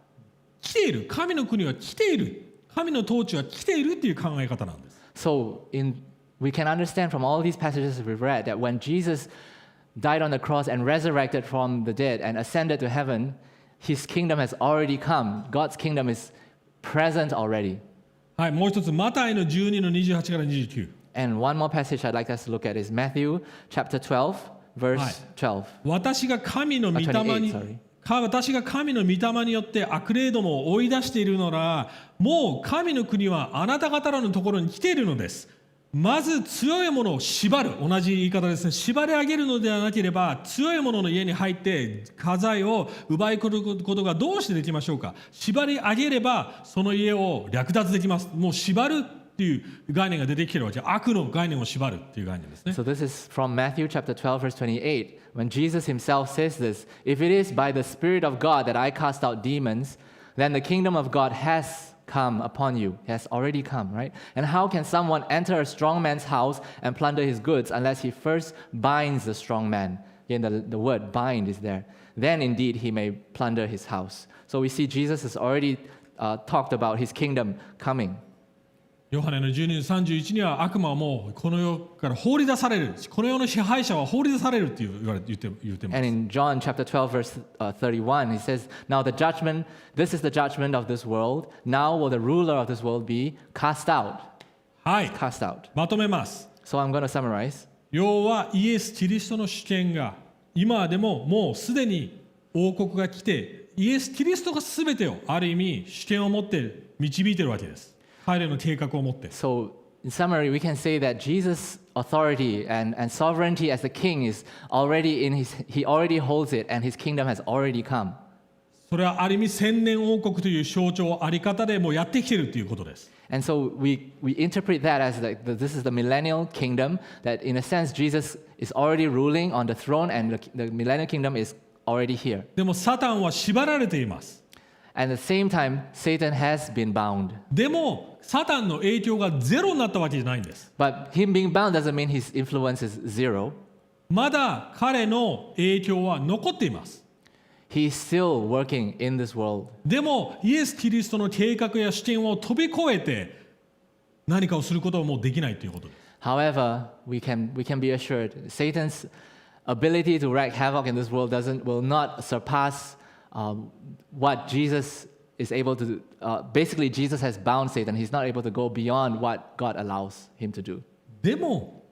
来ている、神の国は来ている、神の統治は来ているっていう考え方なんです。So we can understand from all these passages we've read that when Jesus died on the cross and resurrected from the dead and ascended to heaven, his kingdom has already come. God's kingdom is present already. はい、もう一つ、マタイの12の28から29。And one more passage I'd like us to look at is Matthew chapter 12, verse 12. 私が神の御霊によって悪霊どもを追い出しているのなら、もう神の国はあなた方らのところに来ているのです。まず強いものを縛る、同じ言い方ですね。縛り上げるのではなければ、強いものの家に入って家財を奪い取ることがどうしてできましょうか。縛り上げればその家を略奪できます。もう縛るっていう概念が出てきているわけ。悪の概念を縛るっていう概念ですね。So this is from Matthew chapter 12, verse 28, when Jesus himself says this, If it is by the Spirit of God that I cast out demons, then the kingdom of God has come upon you. It has already come, right? And how can someone enter a strong man's house and plunder his goods unless he first binds the strong man? Again, the word bind is there. Then indeed he may plunder his house. So we see Jesus has already talked about his kingdom coming. ヨハネの12の31には悪魔はもうこの世から放り出される。この世の支配者は放り出されるって言ってます。And in John chapter 12 verse 31 he says, Now this is the judgment of this world. Now will the ruler of this world be cast out. はい。 Cast out. まとめます。So I'm going to summarize. 要はイエス・キリストの主権が今でももうすでに王国が来て、イエス・キリストが全てをある意味主権を持って導いているわけです。彼の計画を持って。So, in summary, we can say that Jesus' authority and sovereignty as the king is already he already holds it, and his kingdom has already come. それはある意味千年王国という象徴あり方でもうやってきているということです。And so we interpret that as this is the millennial kingdom, that in a sense Jesus is already ruling on the throne, and the millennial kingdom is already here. でもサタンは縛られています。At the same time, Satan has been bound. でもサタンの影響がゼロになったわけじゃないんです。But him being bound doesn't mean his influence is zero. まだ彼の影響は残っています。He is still working in this world. でもイエス・キリストの計画や視点を飛び越えて何かをすることはもうできないということです。However, we can be assured Satan's ability to wreak havoc in this world will not surpass what Jesus is able to do. Basically, Jesus has bound Satan. He's not able to go beyond what God allows him to do. でも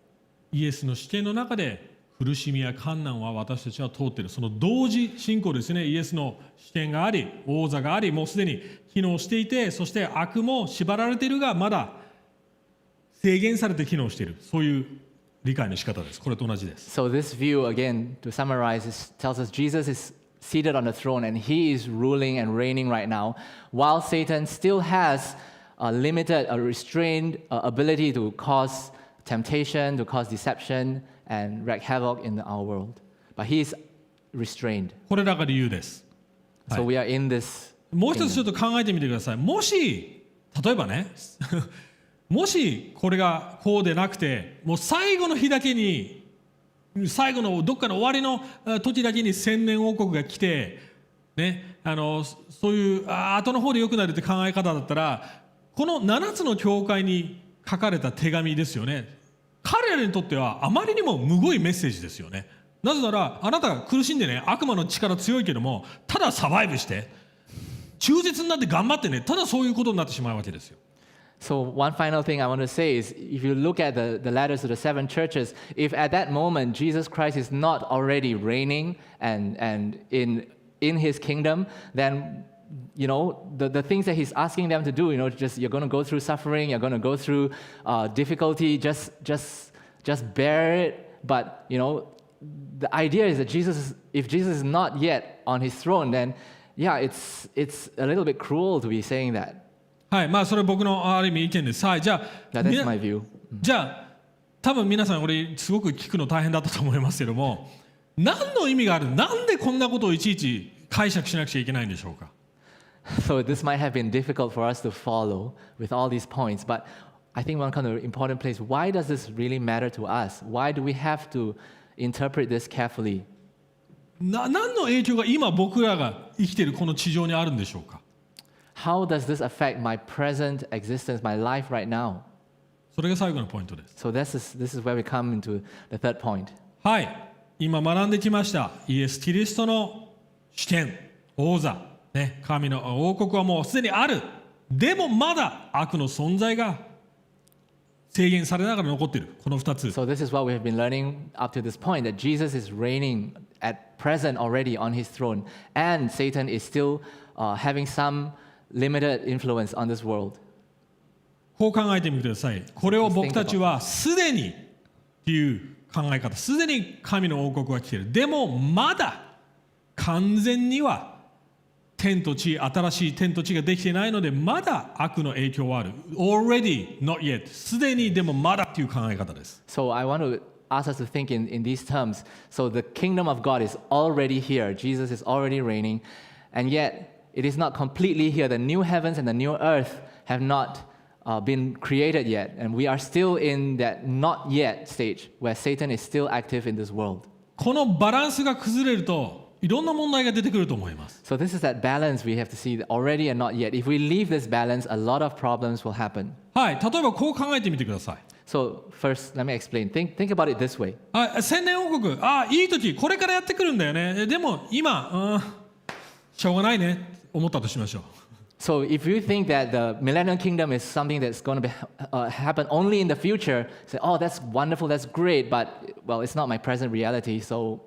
イエスの視点の中で苦しみや困難は私たちは通っている。その同時進行ですね。イエスの視点があり、王座があり、もうすでに機能していて、そして悪も縛られているがまだ制限されて機能している。そういう理解の仕方です。これと同じです。So this view, again, to summarize, tells us Jesus is seated on the throne and he is ruling and reigning right now, while Satan still has a limited, a restrained ability to cause temptation, to cause deception, and wreak havoc in our world. But he is restrained. これらが理由です。So we are in this. もう一つちょっと考えてみてください。もし例えばねもしこれがこうでなくて、もう最後の日だけに、最後のどっかの終わりの時だけに千年王国が来て、ね、そういう後の方で良くなるって考え方だったら、この7つの教会に書かれた手紙ですよね。彼らにとってはあまりにもむごいメッセージですよね。なぜならあなたが苦しんでね、悪魔の力強いけども、ただサバイブして忠実になって頑張ってね、ただそういうことになってしまうわけですよ。So one final thing I want to say is, if you look at the letters to the 7 churches, if at that moment Jesus Christ is not already reigning and in his kingdom, then the things that he's asking them to do, just you're going to go through suffering, you're going to go through difficulty, just bear it. But the idea is that if Jesus is not yet on his throne, then yeah, it's a little bit cruel to be saying that. はい、まあそれ僕のある意味意見です。はい、じゃあ、That's my view. じゃあ多分皆さんこれすごく聞くの大変だったと思いますけども、何の意味がある、なんでこんなことをいちいち解釈しなくちゃいけないんでしょうか。So this might have been difficult for us to follow with all these points, but I think one kind of important place, why does this really matter to us? Why do we have to interpret this carefully? 何の影響が今僕らが生きているこの地上にあるんでしょうか。How does this affect my present existence, my life right now? それが最後のポイントです。So this is where we come into the third point. はい、今学んできましたイエス・キリストの主権、王座、ね、神の王国はもうすでにある。でもまだ悪の存在が制限されながら残っている。この2つ。So this is what we have been learning up to this point, that Jesus is reigning at present already on his throne, and Satan is still having some limited influence on this world. こう考えてみてください。これを僕たちはすでにという考え方、すでに神の王国は来ている。でもまだ完全には天と地、新しい天と地ができていないので、まだ悪の影響はある。Already, not yet. すでにでもまだという考え方です。So I want to ask us to think in these terms. So the kingdom of God is already here. Jesus is already reigning, and yet it is not completely here. The new heavens and the new earth have not been created yet, and we are still in that not yet stage where Satan is still active in this world. このバランスが崩れるといろんな問題が出てくると思います。So this is that balance we have to see, already and not yet. If we leave this balance, a lot of problems will happen. はい、例えばこう考えてみてください。So first, let me explain. Think about it this way. 千年王国、いい時、これからやってくるんだよね。でも今、しょうがないね、思ったとしましょう。So if you think that the Millennium Kingdom is something that's going to happen only in the future, say, oh, that's wonderful, that's great, but, well, it's not my present reality, so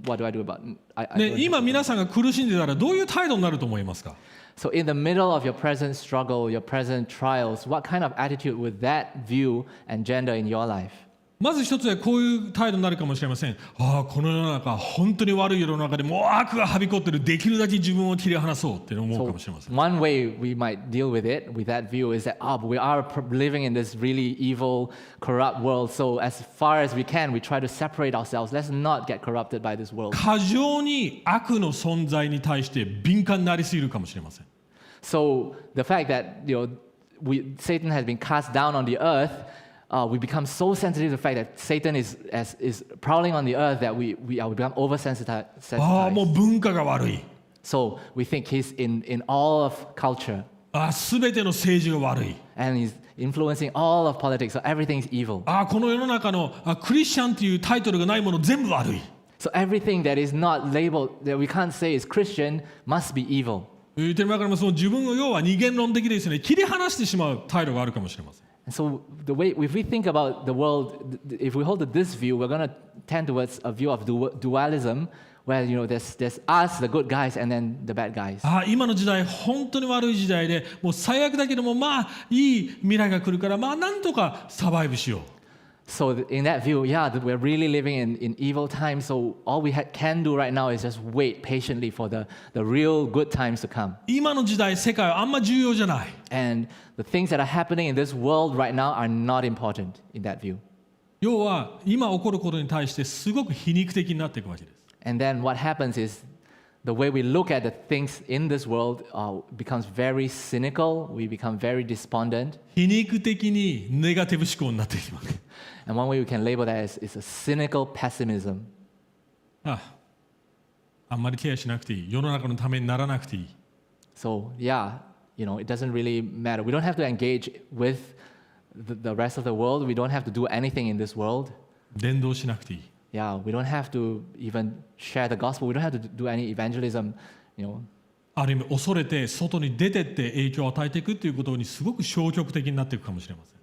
what do I do about it? ね、今皆さんが苦しんでたらどういう態度になると思いますか。 So in the middle of your present struggle, your present trials, what kind of attitude would that view engender in your life? まず一つはこういう態度になるかもしれません。この世の中、本当に悪い世の中でもう悪がはびこってる、できるだけ自分を切り離そうって思うかもしれません。One way we might deal with it, with that view, is that we are living in this really evil, corrupt world. So as far as we can, we try to separate ourselves. Let's not get corrupted by this world. 過剰に悪の存在に対して敏感になりすぎるかもしれません。So the fact that Satan has been cast down on the earth, we become so sensitive to the fact that Satan is prowling on the earth that we become oversensitized. もう文化が悪い。So we think he's in all of culture. すべての政治が悪い。And he's influencing all of politics, so everything's evil. この世の中のクリスチャンというタイトルがないもの全部悪い。So everything that is not labeled, that we can't say is Christian, must be evil. 言ってる中でもその自分を要は二元論的でですね、切り離してしまう態度があるかもしれません。And so the way, if we think about the world, if we hold to this view, we're going to tend towards a view of dualism, where there's us, the good guys, and then the bad guys. 今の時代本当に悪い時代で、もう最悪だけどもいい未来が来るからなんとかサバイブしよう。So in that view, we're really living in evil times. So all we can do right now is just wait patiently for the real good times to come. 今の時代世界はあんま重要じゃない。And the things that are happening in this world right now are not important in that view. 要は今起こることに対してすごく皮肉的になっていくわけです。And then what happens is the way we look at the things in this world becomes very cynical. We become very despondent. 皮肉的にネガティブ思考になっていきます。And one way we can label that is a cynical pessimism. あんまりケアしなくていい。世の中のためにならなくていい。 So it doesn't really matter. We don't have to engage with the rest of the world. We don't have to do anything in this world. 伝道しなくていい。 Yeah, we don't have to even share the gospel. We don't have to do any evangelism, you know. ある意味恐れて外に出てって影響を与えていくということにすごく消極的になっていくかもしれません。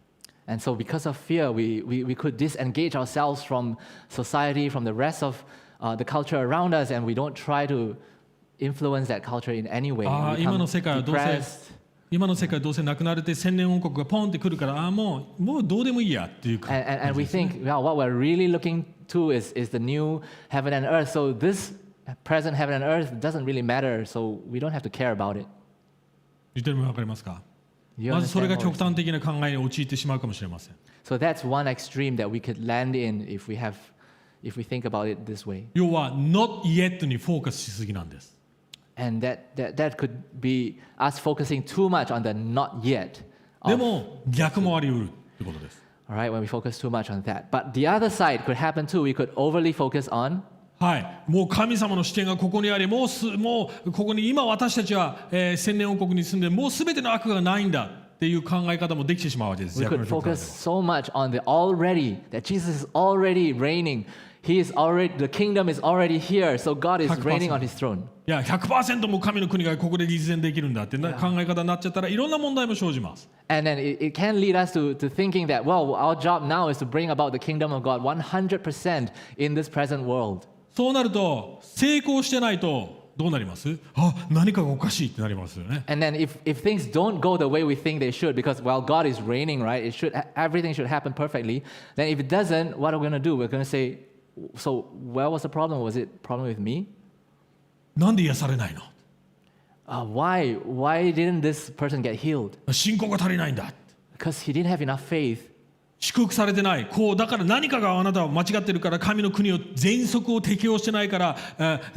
And so because of fear, we could disengage ourselves from society, from the rest of the culture around us, and we don't try to influence that culture in any way. ああ、 We 今 become の世界はどうせ depressed. 今の世界どうせなくなれて千年王国がポンってくるからもうどうでもいいやっていうか And we think, well, what we're really looking to is the new heaven and earth. So this present heaven and earth doesn't really matter, so we don't have to care about it. 言ってるの分かりますか？ You まずそれ understand が what 極 we're saying? 端的な考えに陥ってしまうかもしれません。 So that's one extreme that we could land in if we think about it this way. 要は not yet にフォーカスしすぎなんです。 And that could be us focusing too much on the not yet. でも逆もあり得るってことです。 All right, when we focus too much on that. But the other side could happen too. We could overly focus on, はい、もう神様の視点がここにありもうここに今私たちは、千年王国に住んでもう全ての悪がないんだっていう考え方もできてしまうわけです。 we 逆 could の極端で focus so much on the already, that Jesus is already reigning. He is already, the kingdom is already here. So God is 100%. reigning on his throne. いや 100% もう神の国がここで実現できるんだってな考え方になっちゃったらいろんな問題も生じます。 And then it can lead us to thinking that, well, our job now is to bring about the kingdom of God 100% in this present world. そうなると成功してないとどうなります？あ、何かがおかしいってなりますよね。 And then if things don't go the way we think they should, because, well, God is reigning, right? Everything should happen perfectly. Then if it doesn't, what are we going to do? We're going to say, so where was the problem? Was it a problem with me? なんで癒されないの？ Why didn't this person get healed? 信仰が足りないんだ。 Because he didn't have enough faith. 祝福されてない。こうだから何かがあなたは間違ってるから神の国を全則を適用してないから、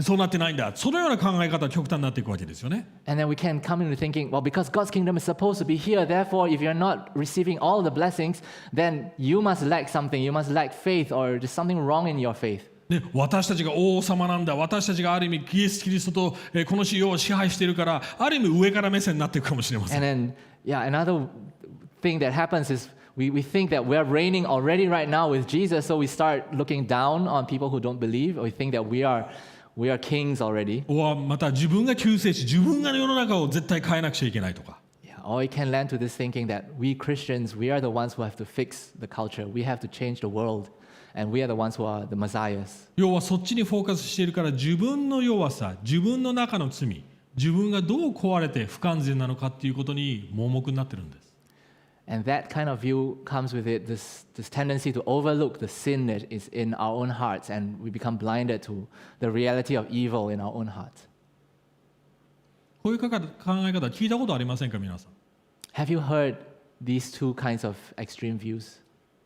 そうなってないんだ。そのような考え方は極端になっていくわけですよね。 And then we can come into thinking, well, because God's kingdom is supposed to be here, therefore, if you're not receiving all the blessings, then you must lack something. You must lack faith, or there's something wrong in your faith. ね、私たちが王様なんだ。私たちがある意味イエス・キリストと、この世を支配しているからある意味上から目線になっていくかもしれません。 And then, yeah, another thing that happens is we think that we're reigning already right now with Jesus, so we start looking down on people who don't believe, or we think that we are kings already. また自分が救世主、自分が世の中を絶対変えなくちゃいけないとか。 Yeah, or we can land to this thinking that we Christians, we are the ones who have to fix the culture. We have to change the world, and we are the ones who are the messiahs. 要はそっちにフォーカスしているから自分の弱さ、自分の中の罪、自分がどう壊れて不完全なのかっていうことに盲目になってるんです。 And that kind of view comes with it, this tendency to overlook the sin that is in our own hearts, and we become blinded to the reality of evil in our own hearts. こういう考え方聞いたことありませんか皆さん。 Have you heard these two kinds of extreme views?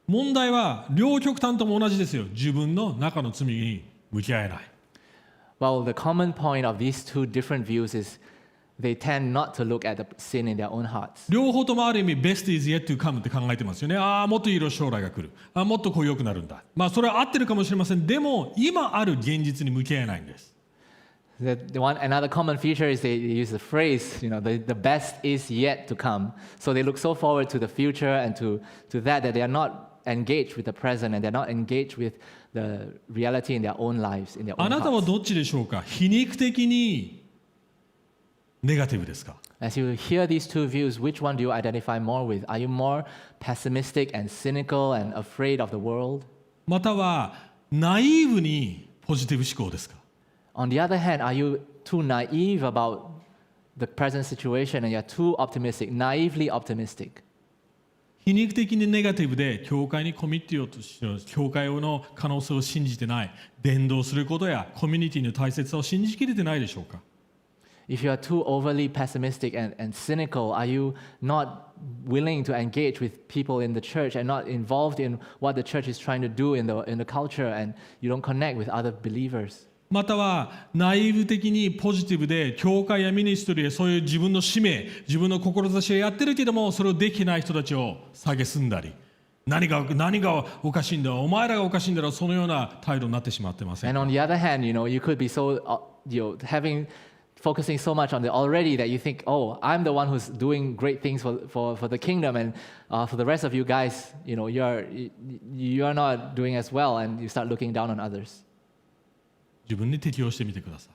問題は両極端とも同じですよ。自分の中の罪に向き合えない。 Well, the common point of these two different views is they tend not to look at the sin in their own hearts. 両方ともある意味 best is yet to come って考えてますよね。ああ、もっといい将来が来る。ああ、もっとこう良くなるんだ。まあそれは合ってるかもしれません。でも今ある現実に向き合えないんです。 Another common feature is they use the phrase, the best is yet to come. So they look so forward to the future and to that they are not engaged with the present, and they're not engaged with the reality in their own lives, in their あ own なたは hearts. どっちでしょうか？皮肉的にネガティブですか？ As you hear these two views, which one do you identify more with? Are you more pessimistic and cynical and afraid of the world? またはナイーブにポジティブ思考ですか？ On the other hand, are you too naive about the present situation and you're too optimistic, naively optimistic? 皮肉的にネガティブで教会にコミットとして教会の可能性を信じてない、伝道することやコミュニティの大切さを信じきれてないでしょうか？ If you are too overly pessimistic and cynical, are you not willing to engage with people in the church and not involved in what the church is trying to do in the culture, and you don't connect with other believers? またはナイーブ的にポジティブで教会やミニストリーへそういう自分の使命、自分の志をやってるけどもそれをできない人たちを蔑んだり、何がおかしいんだ、お前らがおかしいんだろう、そのような態度になってしまってません And on the other hand, you could be so, having focusing so much on the already that you think, oh, I'm the one who's doing great things for the kingdom, and for the rest of you guys, you're not doing as well, and you start looking down on others. 自分に適応してみてください。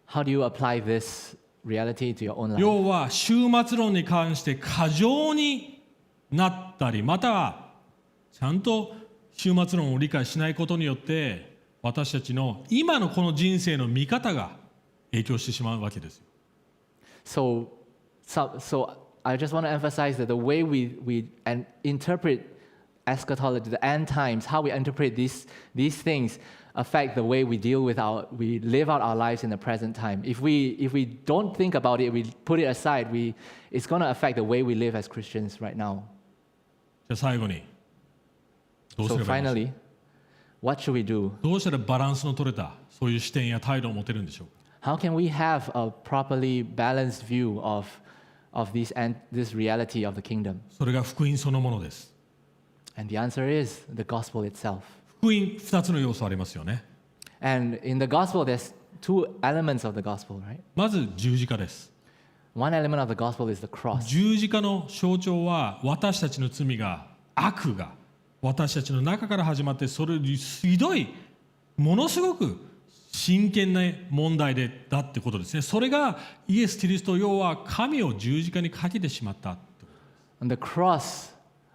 How do you apply this reality to your own life? 要は終末論に関して過剰になったり、またはちゃんと終末論を理解しないことによって私たちの今のこの人生の見方が影響してしまうわけですよ。So I just want to emphasize that the way we interpret eschatology, the end times, how we interpret these things affect the way we we live out our lives in the present time. If we don't think about it, we put it aside, it's going to affect the way we live as Christians right now. じゃあ最後にどうす So ればいいんで finally, what should we do? どうしたらバランスの取れたそういう視点や態度を持てるんでしょうか。 How can we have a properly balanced view of this reality of the kingdom? それが福音そのものです。 And the answer is the gospel itself. 福音2つの要素ありますよね。 And in the gospel, there's two elements of the gospel, right? まず十字架です。 One element of the gospel is the cross. 十字架の象徴は私たちの罪が悪が私たちの中から始まってそれよりひどいものすごく真剣な問題だってことですね。それがイエス・キリスト要は神を十字架にかけてしまった。 And the cross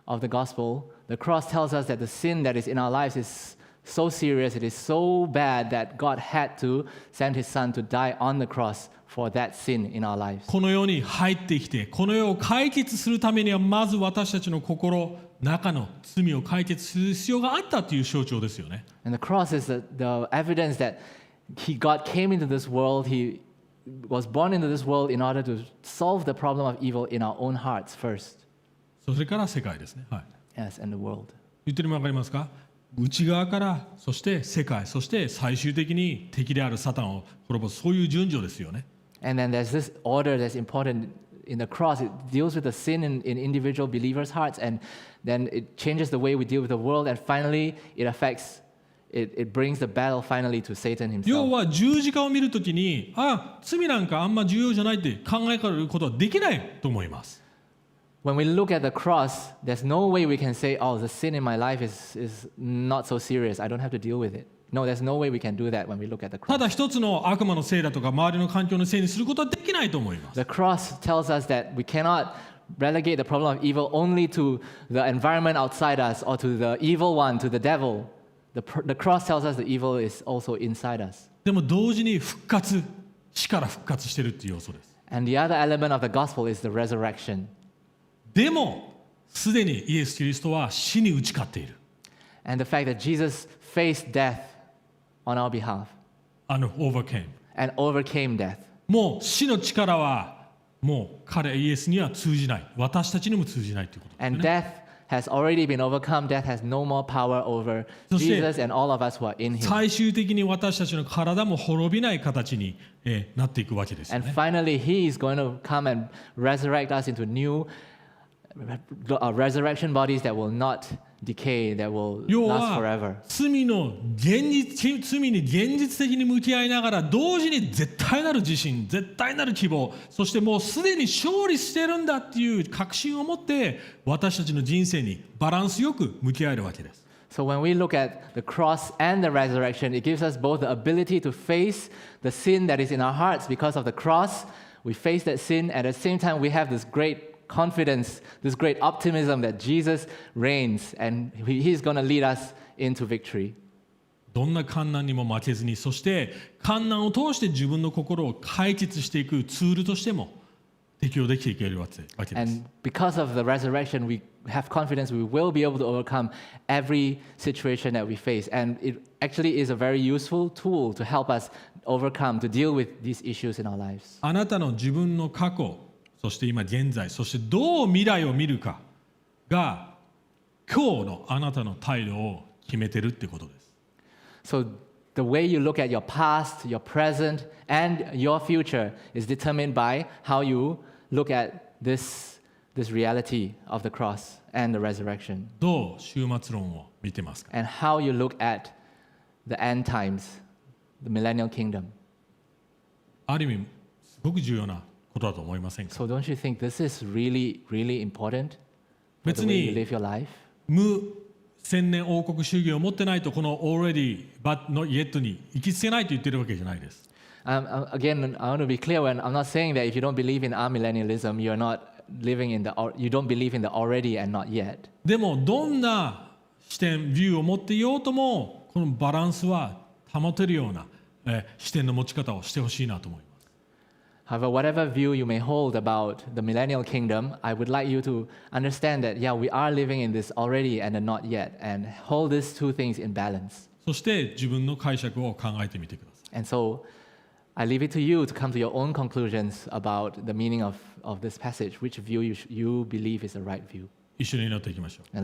of the gospel, the cross tells us that the sin that is in our lives is so serious, it is so bad that God had to send his son to die on the cross for that sin in our lives. この世に入ってきてこの世を解決するためにはまず私たちの心中の罪を解決する必要があったという象徴ですよね。 And the cross is the evidence that God came into this world, he was born into this world in order to solve the problem of evil in our own hearts first. それから世界ですね。はい。 Yes, and the world. 言ってるの分かりますか？内側からそして世界そして最終的に敵であるサタンを滅ぼすそういう順序ですよね。 And then there's this order that's important in the cross. It deals with the sin in individual believers' hearts, and then it changes the way we deal with the world, and finally it brings the battle finally to Satan 要 himself. は十字架を見るときに罪なんかあんま重要じゃないって考えることはできないと思います。 When we look at the cross, there's no way we can say, oh, the sin in my life is not so serious. I don't have to deal with it. No, there's no way we can do that when we look at the た cross. だ一つの悪魔のせいだとか周りの環境のせいにすることはできないと思います。 The cross tells us that we cannot relegate the problem of evil only to the environment outside us or to the evil one, to the devil. The cross tells us the evil is also inside us. でも同時に死から復活してるっていう要素です。 And the other element of the gospel is the resurrection. でもすでにイエス・キリストは死に打ち勝っている。 And the fact that Jesus faced death on our behalf overcame。 and overcame death. もう死の力はもうイエスには通じない。私たちにも通じないということです And ね。 death has already been overcome. Death has no more power over そして Jesus and all of us who are in him. 最終的に私たちの体も滅びない形になっていくわけですよ And ね。 finally, he is going to come and resurrect us into new resurrection bodies that will not decay, that will 要 last は forever. 罪に現実的に向き合いながら同時に絶対なる自信、絶対なる希望、そしてもうすでに勝利してるんだっていう確信を持って私たちの人生にバランスよく向き合えるわけです。 So when we look at the cross and the resurrection, it gives us both the ability to face the sin that is in our hearts because of the cross. We face that sin. At the same time, we have this great confidence, this great optimism that Jesus reigns and he's going to lead us into victory. どんな困難にも負けずに、そして困難を通して自分の心を解決していくツールとしても適用できていけるわけです。 And because of the resurrection, we have confidence we will be able to overcome every situation that we face. And it actually is a very useful tool to help us overcome, to deal with these issues in our lives. あなたの自分の過去、そして今現在、そしてどう未来を見るかが今日のあなたの態度を決めてるってことです。 So the way you look at your past, your present, and your future is determined by how you look at this reality of the cross and the resurrection, どう終末論を見てますか？ and how you look at the end times, the millennial kingdom. ある意味すごく重要なことだと思いませんか。 So don't you think this is really, really important for the 別 way you に live your life? 無千年王国主義を持ってないとこの already but not yet に行きつけないと言ってるわけじゃないです。Again, I want to be clear when I'm not saying that if you don't believe in amillennialism, you're not living in you don't believe in the already and not yet. でもどんな視点ビューを持っていようともこのバランスは保てるような、視点の持ち方をしてほしいなと思います。 However, whatever view you may hold about the millennial kingdom, I would like you to understand that, yeah, we are living in this already and the not yet, and hold these two things in balance. そして自分の解釈を考えてみてください。 And so I leave it to you to come to your own conclusions about the meaning of this passage, which view you believe is the right view. 一緒に祈っていきましょう。And